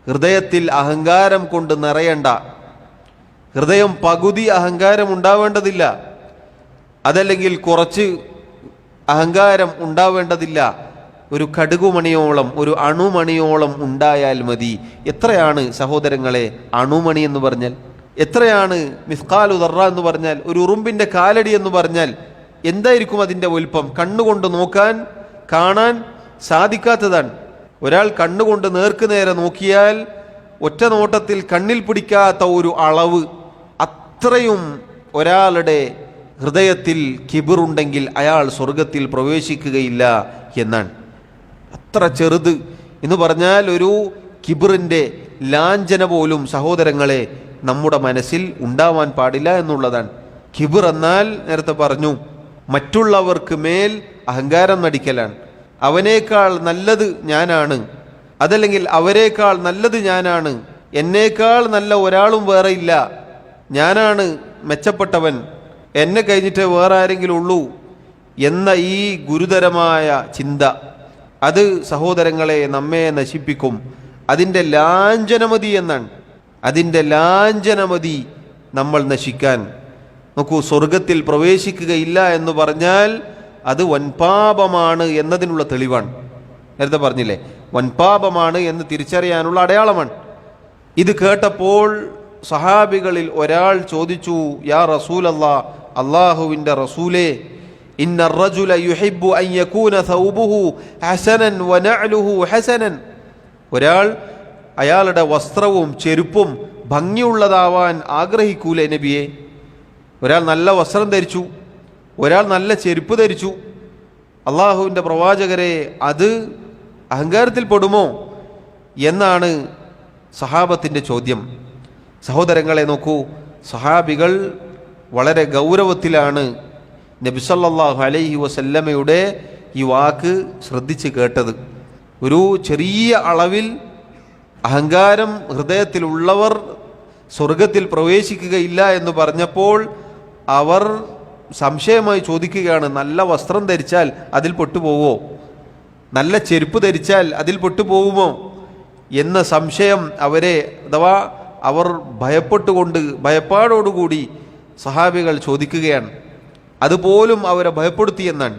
ഹൃദയത്തിൽ അഹങ്കാരം കൊണ്ട് നിറയണ്ട, ഹൃദയം പകുതി അഹങ്കാരം ഉണ്ടാവേണ്ടതില്ല, അതല്ലെങ്കിൽ കുറച്ച് അഹങ്കാരം ഉണ്ടാവേണ്ടതില്ല. ഒരു കടുകുമണിയോളം, ഒരു അണുമണിയോളം ഉണ്ടായാൽ മതി. എത്രയാണ് സഹോദരങ്ങളെ അണുമണി എന്ന് പറഞ്ഞാൽ? എത്രയാണ് മിസ്കാലു ദർറ എന്ന് പറഞ്ഞാൽ? ഒരു ഉറുമ്പിൻ്റെ കാലടി എന്ന് പറഞ്ഞാൽ എന്തായിരിക്കും അതിൻ്റെ വലുപ്പം? കണ്ണുകൊണ്ട് നോക്കാൻ, കാണാൻ സാധിക്കാത്തതാണ്. ഒരാൾ കണ്ണുകൊണ്ട് നേർക്കുനേരെ നോക്കിയാൽ ഒറ്റ നോട്ടത്തിൽ കണ്ണിൽ പിടിക്കാത്ത ഒരു അളവ്, അത്രയും ഒരാളുടെ ഹൃദയത്തിൽ കിബിറുണ്ടെങ്കിൽ അയാൾ സ്വർഗത്തിൽ പ്രവേശിക്കുകയില്ല എന്നാണ്. അത്ര ചെറുത് എന്ന് പറഞ്ഞാൽ ഒരു കിബിറിൻ്റെ ലാഞ്ചന പോലും സഹോദരങ്ങളെ നമ്മുടെ മനസ്സിൽ ഉണ്ടാവാൻ പാടില്ല എന്നുള്ളതാണ്. കിബിർ എന്നാൽ നേരത്തെ പറഞ്ഞു, മറ്റുള്ളവർക്ക് മേൽ അഹങ്കാരം നടിക്കലാണ്. അവനേക്കാൾ നല്ലത് ഞാനാണ്, അതല്ലെങ്കിൽ അവരേക്കാൾ നല്ലത് ഞാനാണ്, എന്നേക്കാൾ നല്ല ഒരാളും വേറെ ഇല്ല, ഞാനാണ് മെച്ചപ്പെട്ടവൻ, എന്നെ കഴിഞ്ഞിട്ട് വേറെ ആരെങ്കിലും ഉള്ളൂ എന്ന ഈ ഗുരുതരമായ ചിന്ത, അത് സഹോദരങ്ങളെ നമ്മെ നശിപ്പിക്കും. അതിൻ്റെ ലാഞ്ചനമതി എന്നാണ്, അതിൻ്റെ ലാഞ്ചനമതി നമ്മൾ നശിക്കാൻ. നോക്കൂ, സ്വർഗത്തിൽ പ്രവേശിക്കുകയില്ല എന്ന് പറഞ്ഞാൽ അത് വൻപാപമാണ് എന്നതിനുള്ള തെളിവാണ്. നേരത്തെ പറഞ്ഞില്ലേ, വൻപാപമാണ് എന്ന് തിരിച്ചറിയാനുള്ള അടയാളമാണ്. ഇത് കേട്ടപ്പോൾ സഹാബികളിൽ ഒരാൾ ചോദിച്ചു, യാ റസൂലല്ലാഹ്, അല്ലാഹുവിൻ്റെ റസൂലേ, ഇന്ന റജുല യുഹിബ്ബു അൻ യകൂന സൗബുഹു ഹസനൻ വനഅലുഹു ഹസനൻ. ഒരാൾ അയാളുടെ വസ്ത്രവും ചെരുപ്പും ഭംഗിയുള്ളതാവാൻ ആഗ്രഹിക്കൂലേ നബിയെ? ഒരാൾ നല്ല വസ്ത്രം ധരിച്ചു, ഒരാൾ നല്ല ചെരുപ്പ് ധരിച്ചു, അള്ളാഹുവിൻ്റെ പ്രവാചകരെ, അത് അഹങ്കാരത്തിൽ പെടുമോ എന്നാണ് സഹാബത്തിൻ്റെ ചോദ്യം. സഹോദരങ്ങളെ നോക്കൂ, സഹാബികൾ വളരെ ഗൗരവത്തിലാണ് നബി സല്ലല്ലാഹു അലൈഹി വസല്ലമയുടെ ഈ വാക്ക് ശ്രദ്ധിച്ച് കേട്ടത്. ഒരു ചെറിയ അളവിൽ അഹങ്കാരം ഹൃദയത്തിലുള്ളവർ സ്വർഗത്തിൽ പ്രവേശിക്കുകയില്ല എന്ന് പറഞ്ഞപ്പോൾ അവർ സംശയമായി ചോദിക്കുകയാണ്, നല്ല വസ്ത്രം ധരിച്ചാൽ അതിൽ പെട്ടുപോവോ? നല്ല ചെരുപ്പ് ധരിച്ചാൽ അതിൽ പെട്ടുപോകുമോ എന്ന സംശയം അവരെ, അഥവാ അവർ ഭയപ്പാടോടുകൂടി സഹാബികൾ ചോദിക്കുകയാണ്. അതുപോലും അവരെ ഭയപ്പെടുത്തിയെന്നാണ്.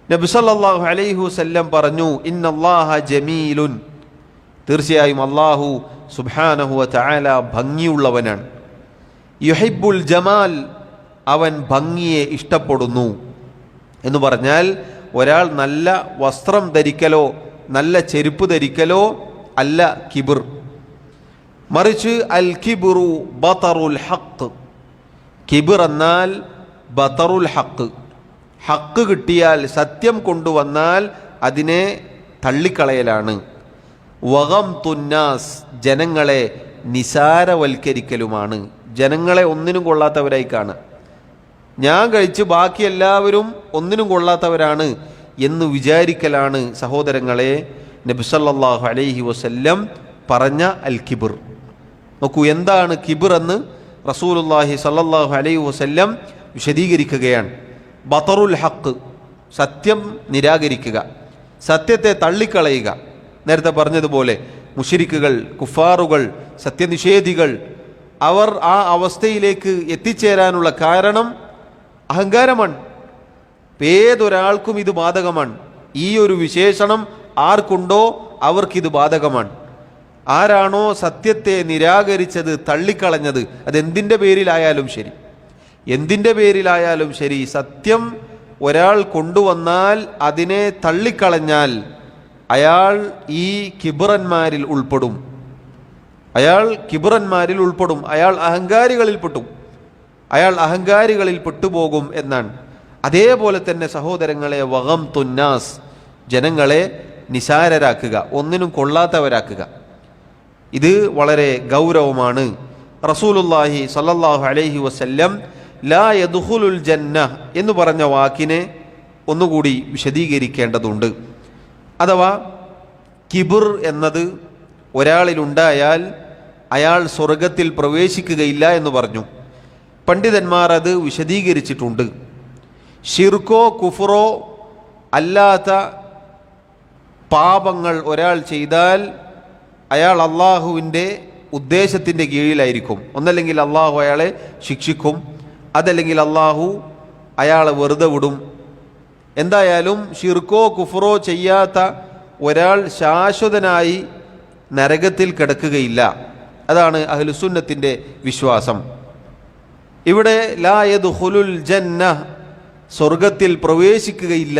നബി സല്ലല്ലാഹു അലൈഹി വസല്ലം പറഞ്ഞു, ഇന്നല്ലാഹ ജമീലുൻ, തീർച്ചയായും അല്ലാഹു സുബ്ഹാനഹു വ തആല ഭംഗിയുള്ളവനാണ്. യുഹിബ്ബുൽ ജമാൽ, അവൻ ഭംഗിയെ ഇഷ്ടപ്പെടുന്നു എന്ന് പറഞ്ഞാൽ ഒരാൾ നല്ല വസ്ത്രം ധരിക്കലോ നല്ല ചെരുപ്പ് ധരിക്കലോ അല്ല കിബിർ. മറിച്ച് അൽ കിബ്റു ബതറുൽ ഹഖ്, കിബിർ എന്നാൽ ബതറുൽ ഹഖ്, ഹക്ക് കിട്ടിയാൽ, സത്യം കൊണ്ടുവന്നാൽ അതിനെ തള്ളിക്കളയലാണ്. വഗംതുന്നാസ്, ജനങ്ങളെ നിസാരവൽക്കരിക്കലുമാണ്. ജനങ്ങളെ ഒന്നിനും കൊള്ളാത്തവരായി കാണുക, ഞാൻ കഴിച്ച് ബാക്കി എല്ലാവരും ഒന്നിനും കൊള്ളാത്തവരാണ് എന്ന് വിചാരിക്കലാണ് സഹോദരങ്ങളെ നബി സല്ലല്ലാഹു അലൈഹി വസല്ലം പറഞ്ഞ അൽ കിബിർ. നോക്കൂ, എന്താണ് കിബിർ എന്ന് റസൂലുള്ളാഹി സല്ലല്ലാഹു അലൈഹി വസല്ലം വിശദീകരിക്കുകയാണ്. ബതറുൽ ഹഖ്, സത്യം നിരാകരിക്കുക, സത്യത്തെ തള്ളിക്കളയുക. നേരത്തെ പറഞ്ഞതുപോലെ മുശ്രിക്കുകൾ, കുഫാറുകൾ, സത്യനിഷേധികൾ, അവർ ആ അവസ്ഥയിലേക്ക് എത്തിച്ചേരാനുള്ള കാരണം അഹങ്കാരമാണ്. ഏതൊരാൾക്കും ഇത് ബാധകമാണ്. ഈ ഒരു വിശേഷണം ആർക്കുണ്ടോ അവർക്കിത് ബാധകമാണ്. ആരാണോ സത്യത്തെ നിരാകരിച്ചത്, തള്ളിക്കളഞ്ഞത്, അതെന്തിൻ്റെ പേരിലായാലും ശരി, എന്തിൻ്റെ പേരിലായാലും ശരി, സത്യം ഒരാൾ കൊണ്ടുവന്നാൽ അതിനെ തള്ളിക്കളഞ്ഞാൽ അയാൾ ഈ കിബറന്മാരിൽ ഉൾപ്പെടും. അയാൾ അഹങ്കാരികളിൽ പെട്ടുപോകും എന്നാണ്. അതേപോലെ തന്നെ സഹോദരങ്ങളെ, വഗം തുന്നാസ്, ജനങ്ങളെ നിസാരരാക്കുക, ഒന്നിനും കൊള്ളാത്തവരാക്കുക, ഇത് വളരെ ഗൗരവമാണ്. റസൂലുള്ളാഹി സ്വല്ലല്ലാഹു അലൈഹി വസല്ലം ലാ യദ്ഖുലുൽ ജന്ന എന്ന് പറഞ്ഞ വാക്കിനെ ഒന്നുകൂടി വിശദീകരിക്കേണ്ടതുണ്ട്. അഥവാ കിബിർ എന്നത് ഒരാളിലുണ്ടായാൽ അയാൾ സ്വർഗത്തിൽ പ്രവേശിക്കുകയില്ല എന്ന് പറഞ്ഞു. പണ്ഡിതന്മാർ അത് വിശദീകരിച്ചിട്ടുണ്ട്. ഷിർക്കോ കുഫറോ അല്ലാത്ത പാപങ്ങൾ ഒരാൾ ചെയ്താൽ അയാൾ അള്ളാഹുവിൻ്റെ ഉദ്ദേശത്തിൻ്റെ കീഴിലായിരിക്കും. ഒന്നല്ലെങ്കിൽ അള്ളാഹു അയാളെ ശിക്ഷിക്കും, അതല്ലെങ്കിൽ അള്ളാഹു അയാളെ വെറുതെ വിടും. എന്തായാലും ഷിർക്കോ കുഫറോ ചെയ്യാത്ത ഒരാൾ ശാശ്വതനായി നരകത്തിൽ കിടക്കുകയില്ല. അതാണ് അഹ്ലുസുന്നത്തിൻ്റെ വിശ്വാസം. ഇവിടെ ലാ യദ്ഖുലുൽ ജന്ന, സ്വർഗത്തിൽ പ്രവേശിക്കുകയില്ല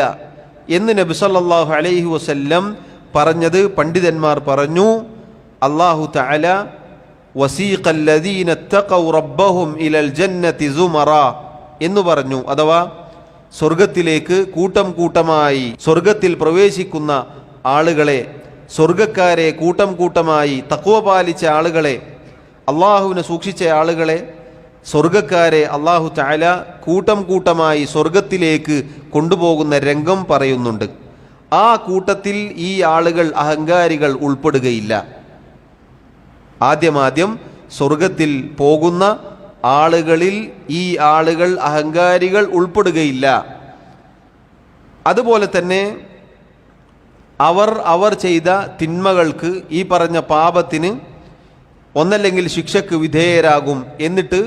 എന്ന് നബി സല്ലല്ലാഹു അലൈഹി വസല്ലം പറഞ്ഞത് പണ്ഡിതന്മാർ പറഞ്ഞു, അല്ലാഹു തആല വസീഖല്ലദീന തഖൗ റബ്ബഹും ഇലൽ ജന്നതി സുമറ എന്ന് പറഞ്ഞു. അഥവാ സ്വർഗത്തിലേക്ക് കൂട്ടം കൂട്ടമായി സ്വർഗത്തിൽ പ്രവേശിക്കുന്ന ആളുകളെ, സ്വർഗക്കാരെ കൂട്ടം കൂട്ടമായി, തഖ്വ പാലിച്ച ആളുകളെ, അള്ളാഹുവിനെ സൂക്ഷിച്ച ആളുകളെ, സ്വർഗക്കാരെ അള്ളാഹു തആല കൂട്ടം കൂട്ടമായി സ്വർഗത്തിലേക്ക് കൊണ്ടുപോകുന്ന രംഗം പറയുന്നുണ്ട്. ആ കൂട്ടത്തിൽ ഈ ആളുകൾ, അഹങ്കാരികൾ ഉൾപ്പെടുകയില്ല. ആദ്യം സ്വർഗത്തിൽ പോകുന്ന ആളുകളിൽ ഈ ആളുകൾ, അഹങ്കാരികൾ ഉൾപ്പെടുകയില്ല. അതുപോലെ തന്നെ അവർ ചെയ്ത തിന്മകൾക്ക്, ഈ പറഞ്ഞ പാപത്തിന് ഒന്നല്ലെങ്കിൽ ശിക്ഷയ്ക്ക് വിധേയരാകും. എന്നിട്ട്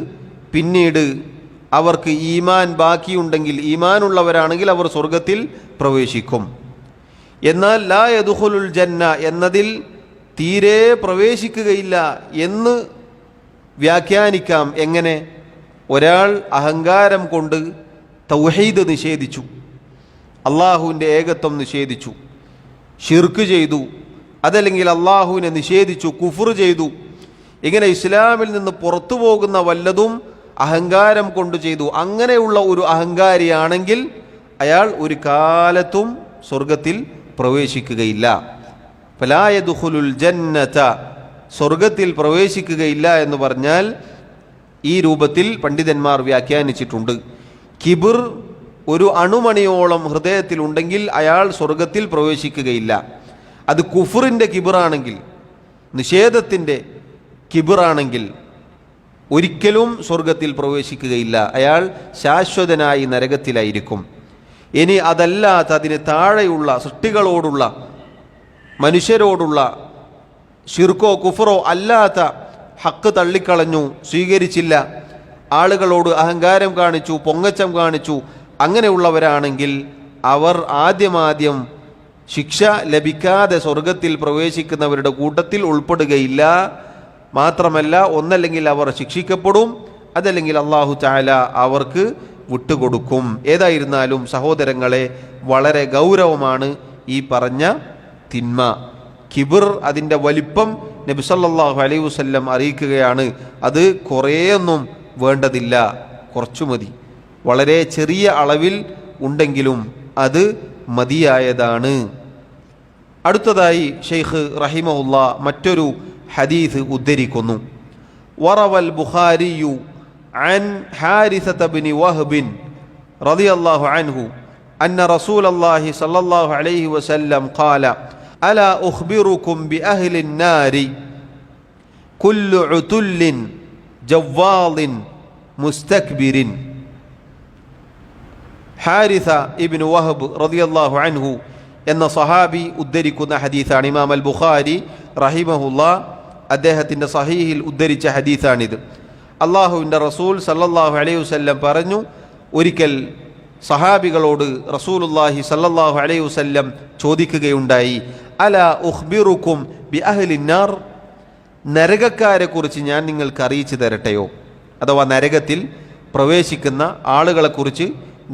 പിന്നീട് അവർക്ക് ഈമാൻ ബാക്കിയുണ്ടെങ്കിൽ, ഈമാനുള്ളവരാണെങ്കിൽ അവർ സ്വർഗത്തിൽ പ്രവേശിക്കും. എന്നാൽ ലാ യദ്ഖുലുൽ ജന്ന എന്നതിൽ തീരെ പ്രവേശിക്കുകയില്ല എന്ന് വ്യാഖ്യാനിക്കാം. എങ്ങനെ? ഒരാൾ അഹങ്കാരം കൊണ്ട് തൗഹീദ് നിഷേധിച്ചു, അള്ളാഹുവിൻ്റെ ഏകത്വം നിഷേധിച്ചു, ഷിർക്ക് ചെയ്തു, അതല്ലെങ്കിൽ അള്ളാഹുവിനെ നിഷേധിച്ചു, കുഫർ ചെയ്തു, ഇങ്ങനെ ഇസ്ലാമിൽ നിന്ന് പുറത്തു പോകുന്ന വല്ലതും അഹങ്കാരം കൊണ്ട് ചെയ്തു. അങ്ങനെയുള്ള ഒരു അഹങ്കാരിയാണെങ്കിൽ അയാൾ ഒരു കാലത്തും സ്വർഗത്തിൽ പ്രവേശിക്കുകയില്ല. ഫലാ യദ്ഖുലുൽ ജന്നത, സ്വർഗത്തിൽ പ്രവേശിക്കുകയില്ല എന്ന് പറഞ്ഞാൽ ഈ രൂപത്തിൽ പണ്ഡിതന്മാർ വ്യാഖ്യാനിച്ചിട്ടുണ്ട്. കിബിർ ഒരു അണുമണിയോളം ഹൃദയത്തിലുണ്ടെങ്കിൽ അയാൾ സ്വർഗത്തിൽ പ്രവേശിക്കുകയില്ല. അത് കുഫറിൻ്റെ കിബിറാണെങ്കിൽ, നിഷേധത്തിൻ്റെ കിബിറാണെങ്കിൽ ഒരിക്കലും സ്വർഗത്തിൽ പ്രവേശിക്കുകയില്ല. അയാൾ ശാശ്വതനായി നരകത്തിലായിരിക്കും. ഇനി അതല്ലാത്ത അതിന് താഴെയുള്ള സൃഷ്ടികളോടുള്ള, മനുഷ്യരോടുള്ള ഷിർക്കോ കുഫറോ അല്ലാത്ത ഹക്ക് തള്ളിക്കളഞ്ഞു, സ്വീകരിച്ചില്ല, ആളുകളോട് അഹങ്കാരം കാണിച്ചു, പൊങ്ങച്ചം കാണിച്ചു, അങ്ങനെയുള്ളവരാണെങ്കിൽ അവർ ആദ്യം ശിക്ഷ ലഭിക്കാതെ സ്വർഗത്തിൽ പ്രവേശിക്കുന്നവരുടെ കൂട്ടത്തിൽ ഉൾപ്പെടുകയില്ല. മാത്രമല്ല, ഒന്നല്ലെങ്കിൽ അവർ ശിക്ഷിക്കപ്പെടും, അതല്ലെങ്കിൽ അല്ലാഹു തആല അവർക്ക് വിട്ടുകൊടുക്കും. ഏതായിരുന്നാലും സഹോദരങ്ങളെ, വളരെ ഗൗരവമാണ് ഈ പറഞ്ഞ തിന്മ. കിബിർ, അതിൻ്റെ വലിപ്പം നബി സല്ലല്ലാഹു അലൈഹി വസല്ലം അറിയിക്കുകയാണ്. അത് കുറേയൊന്നും വേണ്ടതില്ല, കുറച്ചു മതി. വളരെ ചെറിയ അളവിൽ ഉണ്ടെങ്കിലും അത് മതിയായതാണ്. അടുത്തതായി ഷെയ്ഖ് റഹിമഹുല്ലാ മറ്റൊരു ഹദീസ് ഉദ്ധരിക്കുന്നു. വറവൽ ബുഖാരിയു അൻ ഹാരിസത ബിൻ വഹ്ബിൻ റളിയല്ലാഹു അൻഹു അന്ന റസൂലല്ലാഹി സ്വല്ലല്ലാഹു അലൈഹി വസല്ലം ഖാല അലാ ഉഖ്ബിറുക്കും ബിഅഹ്ലിൻ നാരി കുല്ലു ഉതുല്ലിൻ ജവ്വാളിൻ മുസ്തക്ബിരിൻ. ഹാരിസ ഇബ്നു വഹബ് റളിയല്ലാഹു അൻഹു എന്ന സഹാബി ഉദ്ധരിക്കുന്ന ഹദീസാണ്. ഇമാം അൽ ബുഖാരി റഹിമഹുല്ലാ അദ്ദേഹത്തിൻ്റെ സഹീഹിൽ ഉദ്ധരിച്ച ഹദീസാണിത്. അള്ളാഹുവിൻ്റെ റസൂൽ സല്ലല്ലാഹു അലൈഹി വസല്ലം പറഞ്ഞു, ഒരിക്കൽ സഹാബികളോട് റസൂലുള്ളാഹി സല്ലല്ലാഹു അലൈഹി വസല്ലം ചോദിക്കുകയുണ്ടായി, അലാ ഉഖ്ബിറുക്കും ബി അഹ്ലിന്നാർ, നരകക്കാരെ കുറിച്ച് ഞാൻ നിങ്ങൾക്ക് അറിയിച്ചു തരട്ടെയോ, അഥവാ നരകത്തിൽ പ്രവേശിക്കുന്ന ആളുകളെക്കുറിച്ച്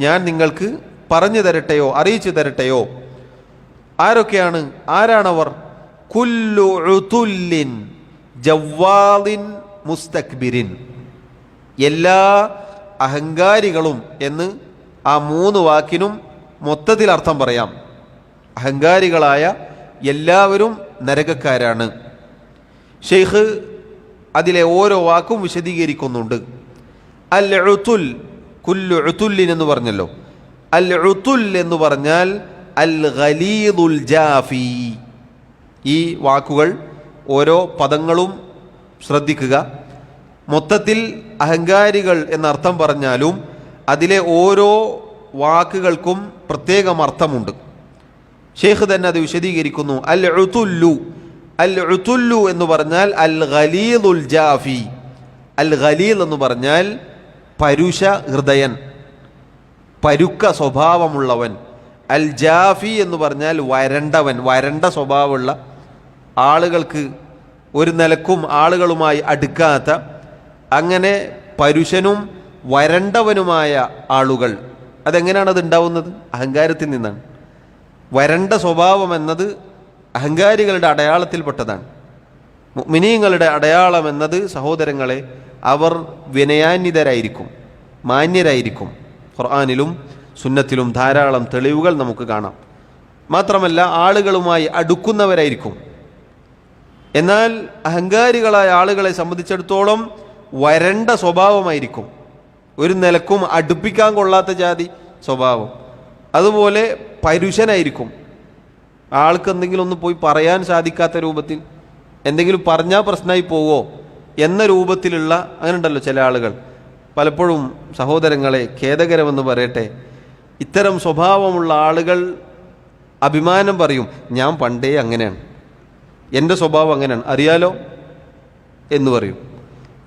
ഞാൻ നിങ്ങൾക്ക് പറഞ്ഞു തരട്ടെയോ, അറിയിച്ചു തരട്ടെയോ. ആരൊക്കെയാണ്? ആരാണവർ? കുല്ലു ഉതുല്ലിൻ ജവ്വാദിൻ മുസ്തക്ബിരിൻ, എല്ലാ അഹങ്കാരികളും എന്ന് ആ 3 വാക്കിനും മൊത്തത്തിൽ അർത്ഥം പറയാം. അഹങ്കാരികളായ എല്ലാവരും നരകക്കാരാണ്. ഷെയ്ഖ് അതിലെ ഓരോ വാക്കും വിശദീകരിക്കുന്നുണ്ട്. അൽ ഉതുൽ, കുല്ലു ഉതുല്ലിൻ എന്ന് പറഞ്ഞല്ലോ. അൽ ഉതുൽ എന്ന് പറഞ്ഞാൽ അൽ ഖലീദുൽ ജാഫി. ഈ വാക്കുകൾ ഓരോ പദങ്ങളും ശ്രദ്ധിക്കുക. മൊത്തത്തിൽ അഹങ്കാരികൾ എന്നർത്ഥം പറഞ്ഞാലും അതിലെ ഓരോ വാക്കുകൾക്കും പ്രത്യേകം അർത്ഥമുണ്ട്. ഷെയ്ഖ് തന്നെ അത് വിശദീകരിക്കുന്നു. അൽ ഉതുല്ലു, അൽ ഉതുല്ലു എന്ന് പറഞ്ഞാൽ അൽ ഖലീദുൽ ജാഫി. അൽ ഖലീൽ എന്ന് പറഞ്ഞാൽ പരുഷ ഹൃദയൻ, പരുക്ക സ്വഭാവമുള്ളവൻ. അൽ ജാഫി എന്ന് പറഞ്ഞാൽ വരണ്ടവൻ, വരണ്ട സ്വഭാവമുള്ള, ആളുകൾക്ക് ഒരു നിലക്കും ആളുകളുമായി അടുക്കാത്ത, അങ്ങനെ പരുഷനും വരണ്ടവനുമായ ആളുകൾ. അതെങ്ങനെയാണ് അത് ഉണ്ടാവുന്നത്? അഹങ്കാരത്തിൽ നിന്നാണ്. വരണ്ട സ്വഭാവം എന്നത് അഹങ്കാരികളുടെ അടയാളത്തിൽപ്പെട്ടതാണ്. മുഅ്മിനീങ്ങളുടെ അടയാളം എന്നത് സഹോദരങ്ങളെ, അവർ വിനയാന്വിതരായിരിക്കും, മാന്യരായിരിക്കും. ഖുർആനിലും സുന്നത്തിലും ധാരാളം തെളിവുകൾ നമുക്ക് കാണാം. മാത്രമല്ല ആളുകളുമായി അടുക്കുന്നവരായിരിക്കും. എന്നാൽ അഹങ്കാരികളായ ആളുകളെ സംബന്ധിച്ചിടത്തോളം വരണ്ട സ്വഭാവമായിരിക്കും, ഒരു നിലക്കും അടുപ്പിക്കാൻ കൊള്ളാത്ത ജാതി സ്വഭാവം. അതുപോലെ പരുഷനായിരിക്കും, ആൾക്ക് എന്തെങ്കിലും ഒന്ന് പോയി പറയാൻ സാധിക്കാത്ത രൂപത്തിൽ, എന്തെങ്കിലും പറഞ്ഞാൽ പ്രശ്നമായി പോവോ എന്ന രൂപത്തിലുള്ള, അങ്ങനെ ഉണ്ടല്ലോ ചില ആളുകൾ. പലപ്പോഴും സഹോദരങ്ങളെ, ഖേദകരമെന്ന് പറയട്ടെ, ഇത്തരം സ്വഭാവമുള്ള ആളുകൾ അഭിമാനം പറയും, ഞാൻ പണ്ടേ അങ്ങനെയാണ്, എൻ്റെ സ്വഭാവം അങ്ങനെയാണ്, അറിയാലോ എന്ന് പറയും.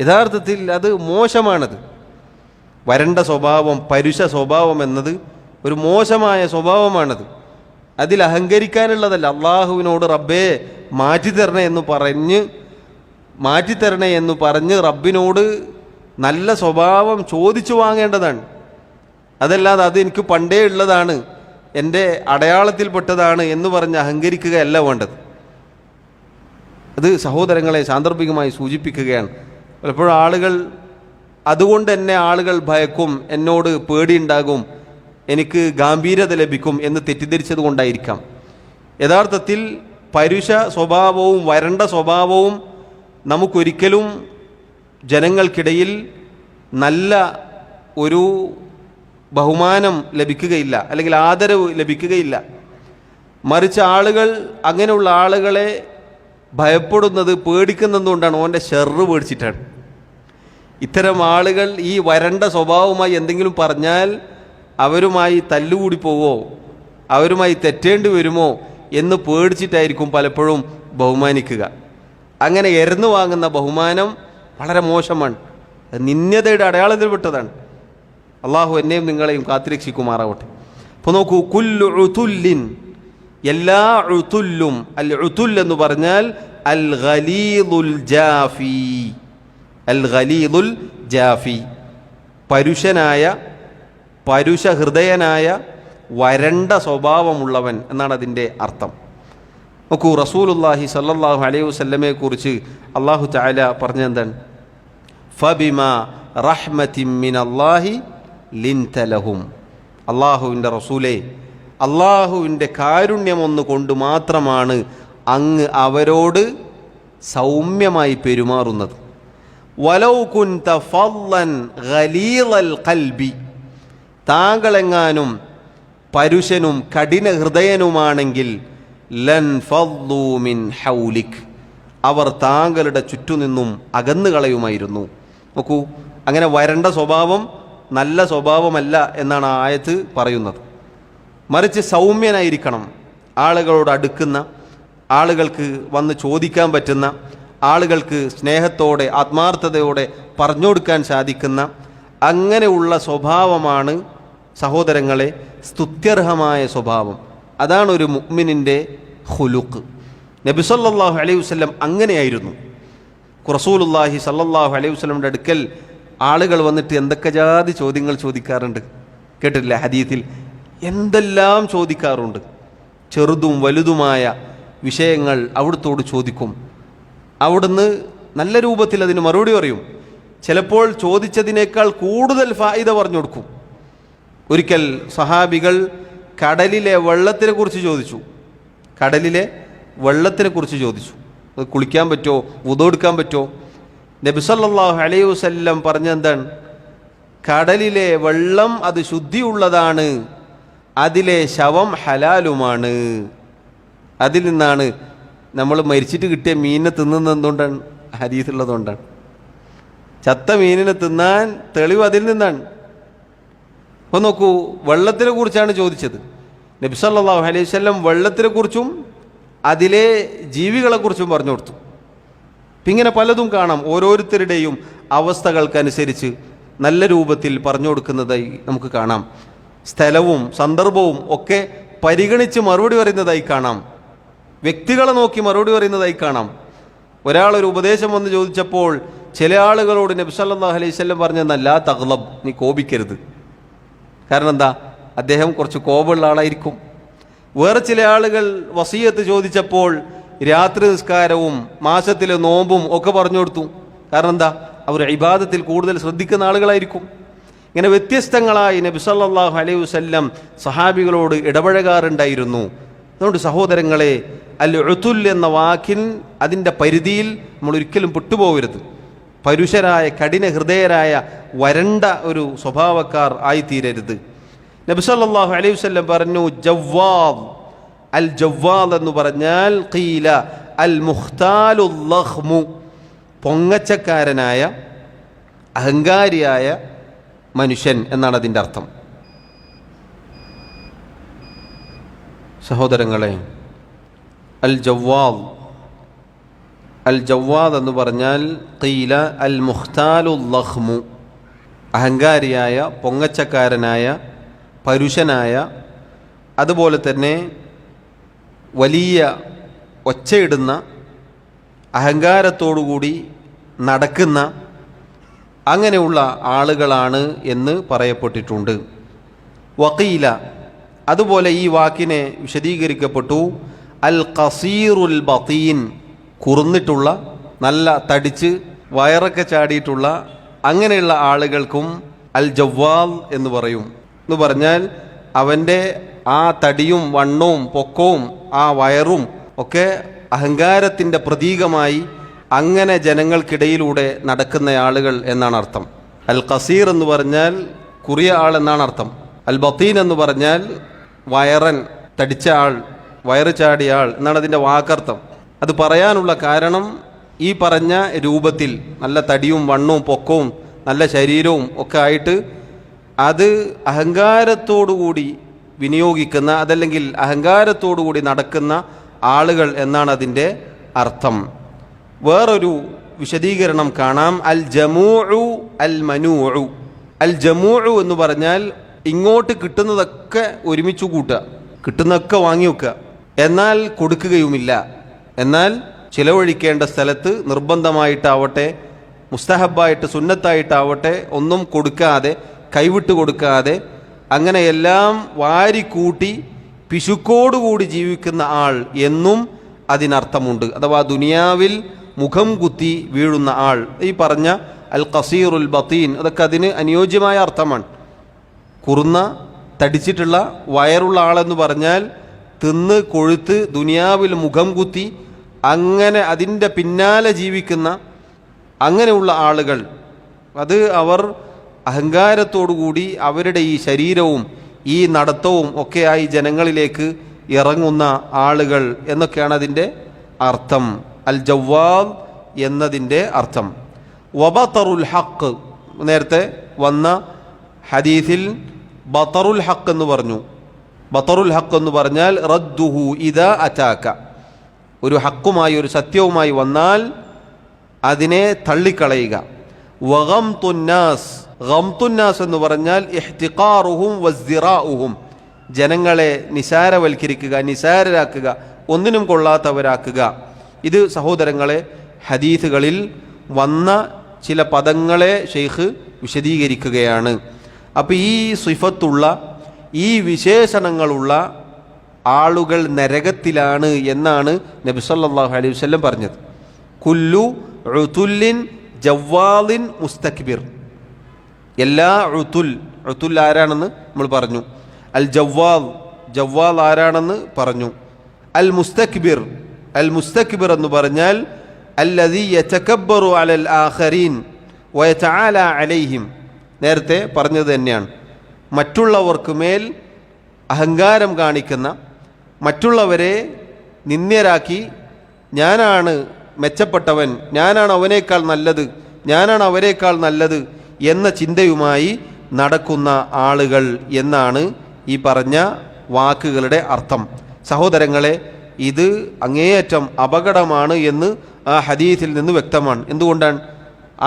യഥാർത്ഥത്തിൽ അത് മോശമാണത്. വരണ്ട സ്വഭാവം, പരുഷ സ്വഭാവം എന്നത് ഒരു മോശമായ സ്വഭാവമാണത്. അതിൽ അഹങ്കരിക്കാനുള്ളതല്ല. അള്ളാഹുവിനോട് റബ്ബേ മാറ്റിത്തരണേ എന്ന് പറഞ്ഞ് റബ്ബിനോട് നല്ല സ്വഭാവം ചോദിച്ചു വാങ്ങേണ്ടതാണ്. അതല്ലാതെ അത് എനിക്ക് പണ്ടേ ഉള്ളതാണ്, എൻ്റെ അടയാളത്തിൽപ്പെട്ടതാണ് എന്ന് പറഞ്ഞ് അഹങ്കരിക്കുകയല്ല വേണ്ടത്. അത് സഹോദരങ്ങളെ സാന്ദർഭികമായി സൂചിപ്പിക്കുകയാണ്. പലപ്പോഴും ആളുകൾ അതുകൊണ്ട് എന്നെ ആളുകൾ ഭയക്കും, എന്നോട് പേടിയുണ്ടാകും, എനിക്ക് ഗാംഭീര്യത ലഭിക്കും എന്ന് തെറ്റിദ്ധരിച്ചത് കൊണ്ടായിരിക്കാം. യഥാർത്ഥത്തിൽ പരുഷ സ്വഭാവവും വരണ്ട സ്വഭാവവും നമുക്കൊരിക്കലും ജനങ്ങൾക്കിടയിൽ നല്ല ഒരു ബഹുമാനം ലഭിക്കുകയില്ല, അല്ലെങ്കിൽ ആദരവ് ലഭിക്കുകയില്ല. മറിച്ച് ആളുകൾ അങ്ങനെയുള്ള ആളുകളെ ഭയപ്പെടുന്നത്, പേടിക്കുന്നതുകൊണ്ടാണ്, ഓൻ്റെ ഷെറ് പേടിച്ചിട്ടാണ്. ഇത്തരം ആളുകൾ ഈ വരണ്ട സ്വഭാവവുമായി എന്തെങ്കിലും പറഞ്ഞാൽ അവരുമായി തല്ലുകൂടി പോവോ, അവരുമായി തെറ്റേണ്ടി വരുമോ എന്ന് പേടിച്ചിട്ടായിരിക്കും പലപ്പോഴും ബഹുമാനിക്കുക. അങ്ങനെ എരന്നു വാങ്ങുന്ന ബഹുമാനം വളരെ മോശമാണ്, നിന്ദ്യതയുടെ അടയാളത്തിൽപ്പെട്ടതാണ്. അള്ളാഹു എന്നെയും നിങ്ങളെയും കാത്തുരക്ഷിക്കുമാറാവട്ടെ. അപ്പോൾ നോക്കൂ, കുല്ലു ഉതുല്ലിൻ, എല്ലാ ഉതുല്ലും. അൽ ഉതുൽ എന്ന് പറഞ്ഞാൽ അൽ ഖലീദുൽ ജാഫി, അൽ ഖലീദുൽ ജാഫി, പരുഷനായ, പരുഷ ഹൃദയനായ, വരണ്ട സ്വഭാവമുള്ളവൻ എന്നാണ് അതിൻ്റെ അർത്ഥം. നോക്കൂ, റസൂലുള്ളാഹി സ്വല്ലല്ലാഹു അലൈഹി വസല്ലമയെ കുറിച്ച് അല്ലാഹു തആല പറഞ്ഞെന്താണ്? ഫബിമാ റഹ്മത്തിൻ മിനല്ലാഹി ലിൻത ലഹും. അള്ളാഹുവിൻ്റെ റസൂലേ, അള്ളാഹുവിൻ്റെ കാരുണ്യം ഒന്നുകൊണ്ട് മാത്രമാണ് അങ്ങ് അവരോട് സൗമ്യമായി പെരുമാറുന്നത്. വലൗ കുൻത ഫളൻ ഗലീളൽ ഖൽബി, താങ്കളെങ്ങാനും പരുഷനും കഠിന ഹൃദയനുമാണെങ്കിൽ ലൻ ഫളൂ മിൻ ഹൗലിക്, അവർ താങ്കളുടെ ചുറ്റുനിന്നും അകന്നു കളയുമായിരുന്നു. നോക്കൂ, അങ്ങനെ വരണ്ട സ്വഭാവം നല്ല സ്വഭാവമല്ല എന്നാണ് ആ ആയത്ത് പറയുന്നത്. മറിച്ച് സൗമ്യനായിരിക്കണം, ആളുകളോട് അടുക്കുന്ന, ആളുകൾക്ക് വന്ന് ചോദിക്കാൻ പറ്റുന്ന, ആളുകൾക്ക് സ്നേഹത്തോടെ ആത്മാർത്ഥതയോടെ പറഞ്ഞു കൊടുക്കാൻ സാധിക്കുന്ന അങ്ങനെയുള്ള സ്വഭാവമാണ് സഹോദരങ്ങളെ സ്തുത്യർഹമായ സ്വഭാവം. അതാണ് ഒരു മുഅ്മിനിൻ്റെ ഖുലുഖ്. നബി സല്ലല്ലാഹു അലൈഹി വസല്ലം അങ്ങനെയായിരുന്നു. റസൂലുള്ളാഹി സല്ലല്ലാഹു അലൈഹി വസല്ലമിൻ്റെ അടുക്കൽ ആളുകൾ വന്നിട്ട് എന്തൊക്കെ ജാതി ചോദ്യങ്ങൾ ചോദിക്കാറുണ്ട്. കേട്ടിട്ടില്ല ഹദീത്തിൽ? എന്തെല്ലാം ചോദിക്കാറുണ്ട്. ചെറുതും വലുതുമായ വിഷയങ്ങൾ അവിടുത്തോട് ചോദിക്കും. അവിടുന്ന് നല്ല രൂപത്തിൽ അതിന് മറുപടി പറയും. ചിലപ്പോൾ ചോദിച്ചതിനേക്കാൾ കൂടുതൽ ഫായിദ പറഞ്ഞു കൊടുക്കും. ഒരിക്കൽ സഹാബികൾ കടലിലെ വെള്ളത്തിനെ കുറിച്ച് ചോദിച്ചു. കടലിലെ വെള്ളത്തിനെ കുറിച്ച് ചോദിച്ചു. അത് കുളിക്കാൻ പറ്റുമോ, വുദു എടുക്കാൻ പറ്റുമോ? നബി സല്ലല്ലാഹു അലൈഹി വസല്ലം പറഞ്ഞെന്താണ്? കടലിലെ വെള്ളം അത് ശുദ്ധിയുള്ളതാണ്, അതിലെ ശവം ഹലാലുമാണ്. അതിൽ നിന്നാണ് നമ്മൾ മരിച്ചിട്ട് കിട്ടിയ മീനിനെ തിന്നുന്നത്. എന്തുകൊണ്ടാണ്? ഹദീസുള്ളതുകൊണ്ടാണ്. ചത്ത മീനിനെ തിന്നാൻ തെളിവ് അതിൽ നിന്നാണ്. അപ്പോൾ നോക്കൂ, വെള്ളത്തിനെ കുറിച്ചാണ് ചോദിച്ചത്. നബി സല്ലല്ലാഹു അലൈഹി വസല്ലം വെള്ളത്തിനെക്കുറിച്ചും അതിലെ ജീവികളെക്കുറിച്ചും പറഞ്ഞു കൊടുത്തു. ഇങ്ങനെ പലതും കാണാം. ഓരോരുത്തരുടെയും അവസ്ഥകൾക്കനുസരിച്ച് നല്ല രൂപത്തിൽ പറഞ്ഞു കൊടുക്കുന്നതായി നമുക്ക് കാണാം. സ്ഥലവും സന്ദർഭവും ഒക്കെ പരിഗണിച്ച് മറുപടി പറയുന്നതായി കാണാം. വ്യക്തികളെ നോക്കി മറുപടി പറയുന്നതായി കാണാം. ഒരാളൊരു ഉപദേശം വന്ന് ചോദിച്ചപ്പോൾ ചില ആളുകളോട് നബി സല്ലല്ലാഹു അലൈഹി വസല്ലം പറഞ്ഞെന്നാൽ ലാ തഗ്ളബ്, നീ കോപിക്കരുത്. കാരണം എന്താ? അദ്ദേഹം കുറച്ച് കോപമുള്ള ആളായിരിക്കും. വേറെ ചില ആളുകൾ വസിയത്ത് ചോദിച്ചപ്പോൾ രാത്രി നിസ്കാരവും മാസത്തിലെ നോമ്പും ഒക്കെ പറഞ്ഞു കൊടുത്തു. കാരണം എന്താ? അവർ ഇബാദത്തിൽ കൂടുതൽ ശ്രദ്ധിക്കുന്ന ആളുകളായിരിക്കും. ഇങ്ങനെ വ്യത്യസ്തങ്ങളായി നബി സല്ലല്ലാഹു അലൈഹി വസല്ലം സഹാബികളോട് ഇടപഴകാറുണ്ടായിരുന്നു. അതുകൊണ്ട് സഹോദരങ്ങളെ, അൽ ഉതുൽ എന്ന വാക്കിൻ അതിൻ്റെ പരിധിയിൽ നമ്മൾ ഒരിക്കലും പെട്ടുപോകരുത്. പരുഷരായ കഠിന ഹൃദയരായ വരണ്ട ഒരു സ്വഭാവക്കാർ ആയിത്തീരരുത്. നബി സല്ലല്ലാഹു അലൈഹി വസല്ലം പറഞ്ഞു, ജവ്വാദ്. അൽ ജവ്വാദ് എന്ന് പറഞ്ഞാൽ ഖീല അൽ മുഖ്താലുൽ ലഖ്മു, പൊങ്ങച്ചക്കാരനായ അഹങ്കാരിയായ മനുഷ്യൻ എന്നാണ് അതിൻ്റെ അർത്ഥം. സഹോദരങ്ങളെ, അൽ ജവ്വാദ്, അൽ ജവ്വാദ് എന്ന് പറഞ്ഞാൽ ഖീല അൽ മുഖ്താലുൽ ലഖ്മു, അഹങ്കാരിയായ പൊങ്ങച്ചക്കാരനായ പരുഷനായ, അതുപോലെ തന്നെ വലിയ ഒച്ചയിടുന്ന, അഹങ്കാരത്തോടുകൂടി നടക്കുന്ന അങ്ങനെയുള്ള ആളുകളാണ് എന്ന് പറയപ്പെട്ടിട്ടുണ്ട്. വഖീല, അതുപോലെ ഈ വാക്കിനെ വിശദീകരിക്കപ്പെട്ടു അൽ ഖസീറുൽ ബതീൻ, കുറുന്നിട്ടുള്ള, നല്ല തടിച്ച് വയറൊക്കെ ചാടിയിട്ടുള്ള അങ്ങനെയുള്ള ആളുകൾക്കും അൽ ജവ്വാൽ എന്ന് പറയും. എന്ന് പറഞ്ഞാൽ അവൻ്റെ ആ തടിയും വണ്ണവും പൊക്കവും ആ വയറും ഒക്കെ അഹങ്കാരത്തിൻ്റെ പ്രതീകമായി അങ്ങനെ ജനങ്ങൾക്കിടയിലൂടെ നടക്കുന്ന ആളുകൾ എന്നാണ് അർത്ഥം. അൽ ഖസീർ എന്ന് പറഞ്ഞാൽ കുറിയ ആൾ എന്നാണ് അർത്ഥം. അൽ ബത്തീൻ എന്ന് പറഞ്ഞാൽ വയറൻ, തടിച്ച ആൾ, വയറ് ചാടിയ ആൾ എന്നാണ് അതിൻ്റെ വാക്കർത്ഥം. അത് പറയാനുള്ള കാരണം ഈ പറഞ്ഞ രൂപത്തിൽ നല്ല തടിയും വണ്ണവും പൊക്കവും നല്ല ശരീരവും ഒക്കെ ആയിട്ട് അത് അഹങ്കാരത്തോടുകൂടി വിനിയോഗിക്കുന്ന, അതല്ലെങ്കിൽ അഹങ്കാരത്തോടുകൂടി നടക്കുന്ന ആളുകൾ എന്നാണ് അതിൻ്റെ അർത്ഥം. വേറൊരു വിശദീകരണം കാണാം, അൽ ജമൂഉ അൽ മനൂഉ. അൽ ജമൂഉ എന്ന് പറഞ്ഞാൽ ഇങ്ങോട്ട് കിട്ടുന്നതൊക്കെ ഒരുമിച്ച് കൂട്ടുക, കിട്ടുന്നതൊക്കെ വാങ്ങി വെക്കുക, എന്നാൽ കൊടുക്കുകയുമില്ല. എന്നാൽ ചിലവഴിക്കേണ്ട സ്ഥലത്ത് നിർബന്ധമായിട്ടാവട്ടെ, മുസ്തഹബായിട്ട് സുന്നത്തായിട്ടാവട്ടെ ഒന്നും കൊടുക്കാതെ, കൈവിട്ട് കൊടുക്കാതെ അങ്ങനെയെല്ലാം വാരിക്കൂട്ടി പിശുക്കോടുകൂടി ജീവിക്കുന്ന ആൾ എന്നും അതിനർത്ഥമുണ്ട്. അഥവാ ദുനിയാവിൽ മുഖം കുത്തി വീഴുന്ന ആൾ, ഈ പറഞ്ഞ അൽ ഖസീറുൽ ബത്തീൻ, അതൊക്കെ അതിന് അനുയോജ്യമായ അർത്ഥമാണ്. കുറുന്ന തടിച്ചിട്ടുള്ള വയറുള്ള ആളെന്ന് പറഞ്ഞാൽ തിന്ന് കൊഴുത്ത് ദുനിയാവിൽ മുഖം കുത്തി അങ്ങനെ അതിൻ്റെ പിന്നാലെ ജീവിക്കുന്ന അങ്ങനെയുള്ള ആളുകൾ, അത് അവർ അഹങ്കാരത്തോടുകൂടി അവരുടെ ഈ ശരീരവും ഈ നടത്തവും ഒക്കെയായി ജനങ്ങളിലേക്ക് ഇറങ്ങുന്ന ആളുകൾ എന്നൊക്കെയാണ് അതിൻ്റെ അർത്ഥം. അൽ ജവ്വാദ് എന്നതിൻ്റെ അർത്ഥം. വബതറുൽ ഹഖ്, നേരത്തെ വന്ന ഹദീസിൽ ബതറുൽ ഹഖ് എന്ന് പറഞ്ഞു. ബതറുൽ ഹഖ് എന്ന് പറഞ്ഞാൽ റദ്ദുഹു ഇദാ അതാക, ഒരു ഹക്കുമായി ഒരു സത്യവുമായി വന്നാൽ അതിനെ തള്ളിക്കളയുക. വഗംതുന്നാസ്, ഗംതുന്നാസ് എന്ന് പറഞ്ഞാൽ ഇഹ്തിഖാറുഹും വസ്ദിറാഉഹും, ജനങ്ങളെ നിസാരവൽക്കരിക്കുക, നിസാരരാക്കുക, ഒന്നിനും കൊള്ളാത്തവരാക്കുക. ഇത് സഹോദരങ്ങളെ ഹദീസുകളിൽ വന്ന ചില പദങ്ങളെ ഷെയ്ഖ് വിശദീകരിക്കുകയാണ്. അപ്പോൾ ഈ സിഫത്തുള്ള ഈ വിശേഷണങ്ങളുള്ള ആളുകൾ നരകത്തിലാണ് എന്നാണ് നബി സല്ലല്ലാഹു അലൈഹി വസല്ലം പറഞ്ഞത്. കുല്ലു ഉതുല്ലിൻ ജവ്വാലിൻ മുസ്തക്ബിർ. എല്ലാ ഉതുൽ ആരാണെന്ന് നമ്മൾ പറഞ്ഞു. അൽ ജവ്വാൽ ആരാണെന്ന് പറഞ്ഞു. അൽ മുസ്തക്ബിർ എന്ന് പറഞ്ഞാൽ അല്ലദീ യതകബ്ബറു അലൽ ആഖരീൻ വയതആല അലൈഹിം. നേരത്തെ പറഞ്ഞത് തന്നെയാണ്. മറ്റുള്ളവർക്ക് മേൽ അഹങ്കാരം കാണിക്കുന്ന, മറ്റുള്ളവരെ നിന്ദ്യരാക്കി ഞാനാണ് മെച്ചപ്പെട്ടവൻ, ഞാനാണ് അവനേക്കാൾ നല്ലത് എന്ന ചിന്തയുമായി നടക്കുന്ന ആളുകൾ എന്നാണ് ഈ പറഞ്ഞ വാക്കുകളുടെ അർത്ഥം. സഹോദരങ്ങളെ, ഇത് അങ്ങേയറ്റം അപകടമാണ് എന്ന് ആ ഹദീസിൽ നിന്ന് വ്യക്തമാണ്. എന്തുകൊണ്ടാണ്?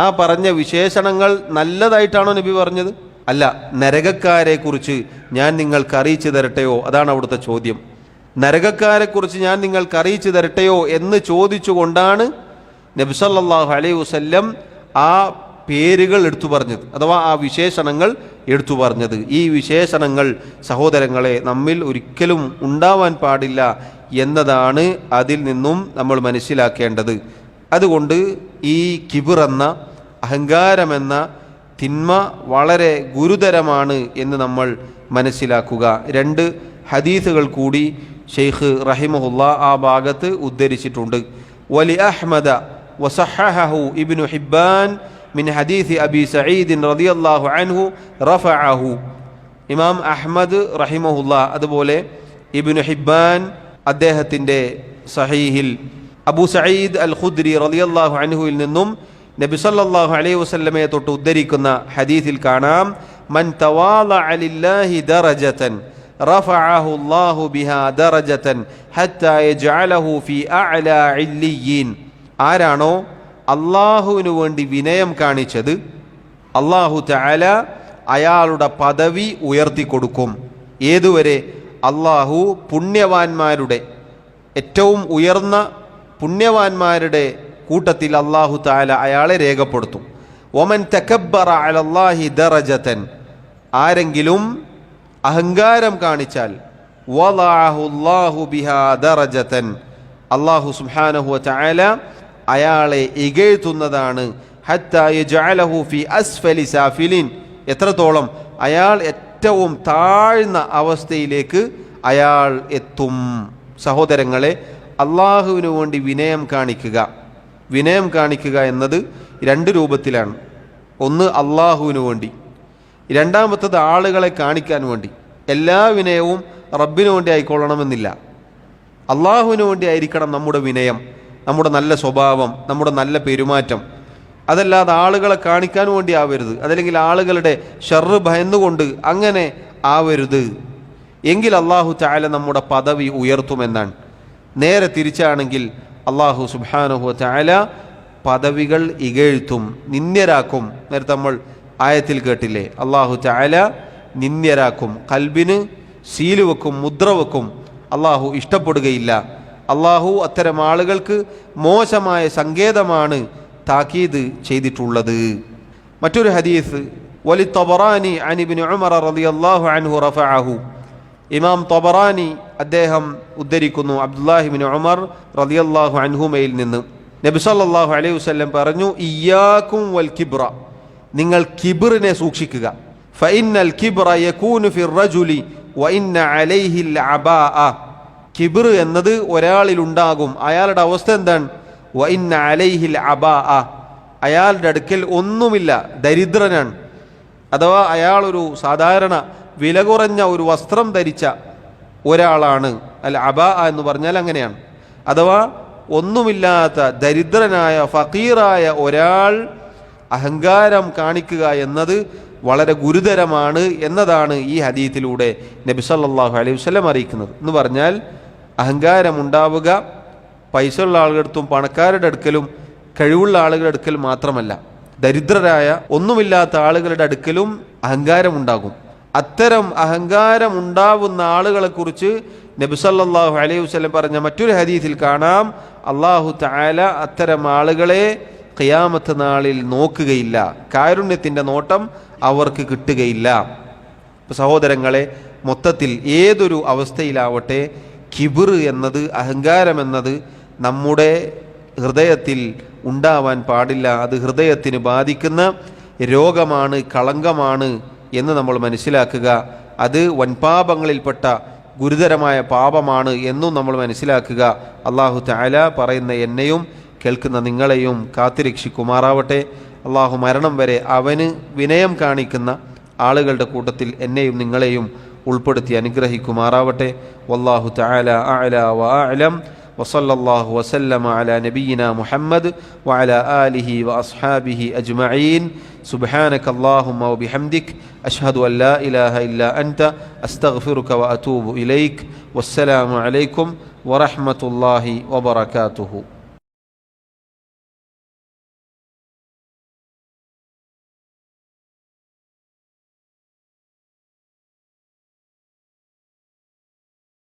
ആ പറഞ്ഞ വിശേഷണങ്ങൾ നല്ലതായിട്ടാണോ നബി പറഞ്ഞത്? അല്ല, നരകക്കാരെ കുറിച്ച് ഞാൻ നിങ്ങൾക്ക് അറിയിച്ചു തരട്ടെയോ? അതാണ് അവിടുത്തെ ചോദ്യം. നരകക്കാരെക്കുറിച്ച് ഞാൻ നിങ്ങൾക്ക് അറിയിച്ചു തരട്ടെയോ എന്ന് ചോദിച്ചുകൊണ്ടാണ് നബി സല്ലല്ലാഹു അലൈഹി വസല്ലം ആ പേരുകൾ എടുത്തു പറഞ്ഞത്, അഥവാ ആ വിശേഷണങ്ങൾ എടുത്തു പറഞ്ഞത്. ഈ വിശേഷണങ്ങൾ സഹോദരങ്ങളെ നമ്മിൽ ഒരിക്കലും ഉണ്ടാവാൻ പാടില്ല എന്നതാണ് അതിൽ നിന്നും നമ്മൾ മനസ്സിലാക്കേണ്ടത്. അതുകൊണ്ട് ഈ കിബിർ എന്ന, അഹങ്കാരമെന്ന തിന്മ വളരെ ഗുരുതരമാണ് എന്ന് നമ്മൾ മനസ്സിലാക്കുക. 2 ഹദീസുകൾ കൂടി ഷെയ്ഖ് റഹിമഹുല്ലാ ആ ഭാഗത്ത് ഉദ്ധരിച്ചിട്ടുണ്ട്. വലി അഹ്മദ വസഹഹഹു ഇബ്നു ഹിബ്ബാൻ മിൻ ഹദീസ് അബി സഈദ് റളിയല്ലാഹു അൻഹു റഫഅഹു. ഇമാം അഹ്മദ് റഹിമഹുല്ലാ അതുപോലെ ഇബ്നു ഹിബ്ബാൻ അദ്ദേഹത്തിൻ്റെ സഹീഹിൽ അബൂ സഈദ് അൽ ഖുദ്രി റളിയല്ലാഹു അൻഹുവിൽ നിന്നും നബി സല്ലല്ലാഹു അലൈഹി വസല്ലമയെ തൊട്ട് ഉദ്ധരിക്കുന്ന ഹദീസിൽ കാണാം, മൻ തവാളഅ ലില്ലാഹി ദറജതൻ റഫഅഹു അല്ലാഹു ബിഹാ ദറജതൻ ഹത്താ യജ്അലഹു ഫീ അഅലാ ഇല്ലിയീൻ. ആരാണോ അല്ലാഹുവിനു വേണ്ടി വിനയം കാണിച്ചത്, അല്ലാഹു തആല അയാളുടെ പദവി ഉയർത്തിക്കൊടുക്കും. ഏതുവരെ? അല്ലാഹു പുണ്യവാന്മാരുടെ, ഏറ്റവും ഉയർന്ന പുണ്യവാന്മാരുടെ കൂട്ടത്തിൽ അല്ലാഹു തആല അയാളെ രേഖപ്പെടുത്തും. വമൻ തകബ്ബറ അലല്ലാഹി ദറജതൻ, ആരെങ്കിലും അഹങ്കാരം കാണിച്ചാൽ വളഅഹു അല്ലാഹു ബിഹാ ദറജതൻ, അല്ലാഹു സുബ്ഹാനഹു വ തആല അയാളെ ഇകഴ്ത്തുന്നതാണ്. ഹത്താ യജ്അലഹു ഫി അസ്ഫലി സാഫിലിൻ, എത്രത്തോളം? അയാൾ ഏറ്റവും താഴ്ന്ന അവസ്ഥയിലേക്ക് അയാൾ എത്തും. സഹോദരങ്ങളെ, അള്ളാഹുവിനു വേണ്ടി വിനയം കാണിക്കുക എന്നത് 2 രൂപത്തിലാണ്. ഒന്ന് അള്ളാഹുവിനു വേണ്ടി, രണ്ടാമത്തത് ആളുകളെ കാണിക്കാൻ വേണ്ടി. എല്ലാ വിനയവും റബ്ബിനു വേണ്ടി ആയിക്കൊള്ളണമെന്നില്ല. അള്ളാഹുവിനു വേണ്ടി ആയിരിക്കണം നമ്മുടെ വിനയം, നമ്മുടെ നല്ല സ്വഭാവം, നമ്മുടെ നല്ല പെരുമാറ്റം. അതല്ലാതെ ആളുകളെ കാണിക്കാൻ വേണ്ടി ആവരുത്, അതല്ലെങ്കിൽ ആളുകളുടെ ഷർറ് ഭയന്നുകൊണ്ട് അങ്ങനെ ആവരുത്. എങ്കിൽ അല്ലാഹു തആല നമ്മുടെ പദവി ഉയർത്തുമെന്നാണ്. നേരെ തിരിച്ചാണെങ്കിൽ അല്ലാഹു സുബ്ഹാനഹു വ തആല പദവികൾ ഇകഴ്ത്തും, നിന്ദ്യരാക്കും. നേരത്തെ നമ്മൾ ആയത്തിൽ കേട്ടില്ലേ, അല്ലാഹു തആല നിന്ദ്യരാക്കും, കൽബിന് സീല് വെക്കും, മുദ്ര വെക്കും. അല്ലാഹു ഇഷ്ടപ്പെടുകയില്ല. അല്ലാഹു അത്തരം ആളുകൾക്ക് മോശമായ സങ്കേതമാണ് താക്കീത് ചെയ്തിട്ടുള്ളത്. മറ്റൊരു ഹദീസ്, വലി തബറാനി അൻ ഇബ്നു ഉമർ റളിയല്ലാഹു അൻഹു റഫഅഹു. ഇമാം തബറാനി അദ്ദേഹം ഉദ്ധരിക്കുന്നു അബ്ദുല്ലാഹി ഇബ്നു ഉമർ റളിയല്ലാഹു അൻഹുമയിൽ നിന്ന്, നബി സല്ലല്ലാഹു അലൈഹി വസല്ലം പറഞ്ഞു, ഇയ്യാകും വൽ കിബ്ര, നിങ്ങൾ കിബ്റിനെ സൂക്ഷിക്കുക. ഫഇന്നൽ കിബ്ര യകൂനു ഫിർ റജുലി വഇന്ന അലൈഹിൽ അബാഅ. കിബ്ർ എന്നത് ഒരാളിലുണ്ടാകും, അയാളുടെ അവസ്ഥ എന്താണ്? വഇന്ന അലൈഹിൽ അബാഅ, അയാളുടെ അടുക്കൽ ഒന്നുമില്ല, ദരിദ്രനാണ്. അഥവാ അയാളൊരു സാധാരണ വില കുറഞ്ഞ ഒരു വസ്ത്രം ധരിച്ച ഒരാളാണ്. അൽ അബാഅ എന്ന് പറഞ്ഞാൽ അങ്ങനെയാണ്. അഥവാ ഒന്നുമില്ലാത്ത ദരിദ്രനായ ഫഖീറായ ഒരാൾ അഹങ്കാരം കാണിക്കുക എന്നത് വളരെ ഗുരുതരമാണ് എന്നതാണ് ഈ ഹദീസിലൂടെ നബി സല്ലല്ലാഹു അലൈഹി വസല്ലം അറിയിക്കുന്നത്. എന്ന് പറഞ്ഞാൽ അഹങ്കാരം ഉണ്ടാവുക പൈസ ഉള്ള ആളുകളുടെ അടുത്തും പണക്കാരുടെ അടുക്കലും കഴിവുള്ള ആളുകളുടെ അടുക്കൽ മാത്രമല്ല, ദരിദ്രരായ ഒന്നുമില്ലാത്ത ആളുകളുടെ അടുക്കലും അഹങ്കാരമുണ്ടാകും. അത്തരം അഹങ്കാരം ഉണ്ടാവുന്ന ആളുകളെക്കുറിച്ച് നബി സല്ലല്ലാഹു അലൈഹി വസല്ലം പറഞ്ഞ മറ്റൊരു ഹദീസിൽ കാണാം, അല്ലാഹു തആല അത്തരം ആളുകളെ ഖിയാമത്ത് നാളിൽ നോക്കുകയില്ല, കാരുണ്യത്തിൻ്റെ നോട്ടം അവർക്ക് കിട്ടുകയില്ല. സഹോദരങ്ങളെ, മൊത്തത്തിൽ ഏതൊരു അവസ്ഥയിലാവട്ടെ കിബിർ എന്നത്, അഹങ്കാരമെന്നത് നമ്മുടെ ഹൃദയത്തിൽ ഉണ്ടാവാൻ പാടില്ല. അത് ഹൃദയത്തിന് ബാധിക്കുന്ന രോഗമാണ്, കളങ്കമാണ് എന്ന് നമ്മൾ മനസ്സിലാക്കുക. അത് വൻപാപങ്ങളിൽപ്പെട്ട ഗുരുതരമായ പാപമാണ് എന്നും നമ്മൾ മനസ്സിലാക്കുക. അല്ലാഹു തആല പറയുന്ന എന്നെയും കേൾക്കുന്ന നിങ്ങളെയും കാത്തുരക്ഷിക്കുമാറാവട്ടെ. അല്ലാഹു മരണം വരെ അവന് വിനയം കാണിക്കുന്ന ആളുകളുടെ കൂട്ടത്തിൽ എന്നെയും നിങ്ങളെയും ഉൾപ്പെടുത്തി അനുഗ്രഹിക്കുമാറാവട്ടെ. വല്ലാഹു തആല അഅല വഅഅലം. വസല്ലല്ലാഹു വസല്ലമ അലാ നബിയിനാ മുഹമ്മദ് വഅലാ ആലിഹി വഅസ്ഹാബിഹി അജ്മഈൻ. സുബ്ഹാനക അല്ലാഹുമ്മ വബിഹംദിക് അഷ്ഹദു അൻ ലാ ഇലാഹ ഇല്ലാ അൻത അസ്തഗ്ഫിറുക വഅതൂബു ഇലൈക്. വസ്സലാമു അലൈക്കും വറഹ്മത്തുള്ളാഹി വബറകാതുഹു.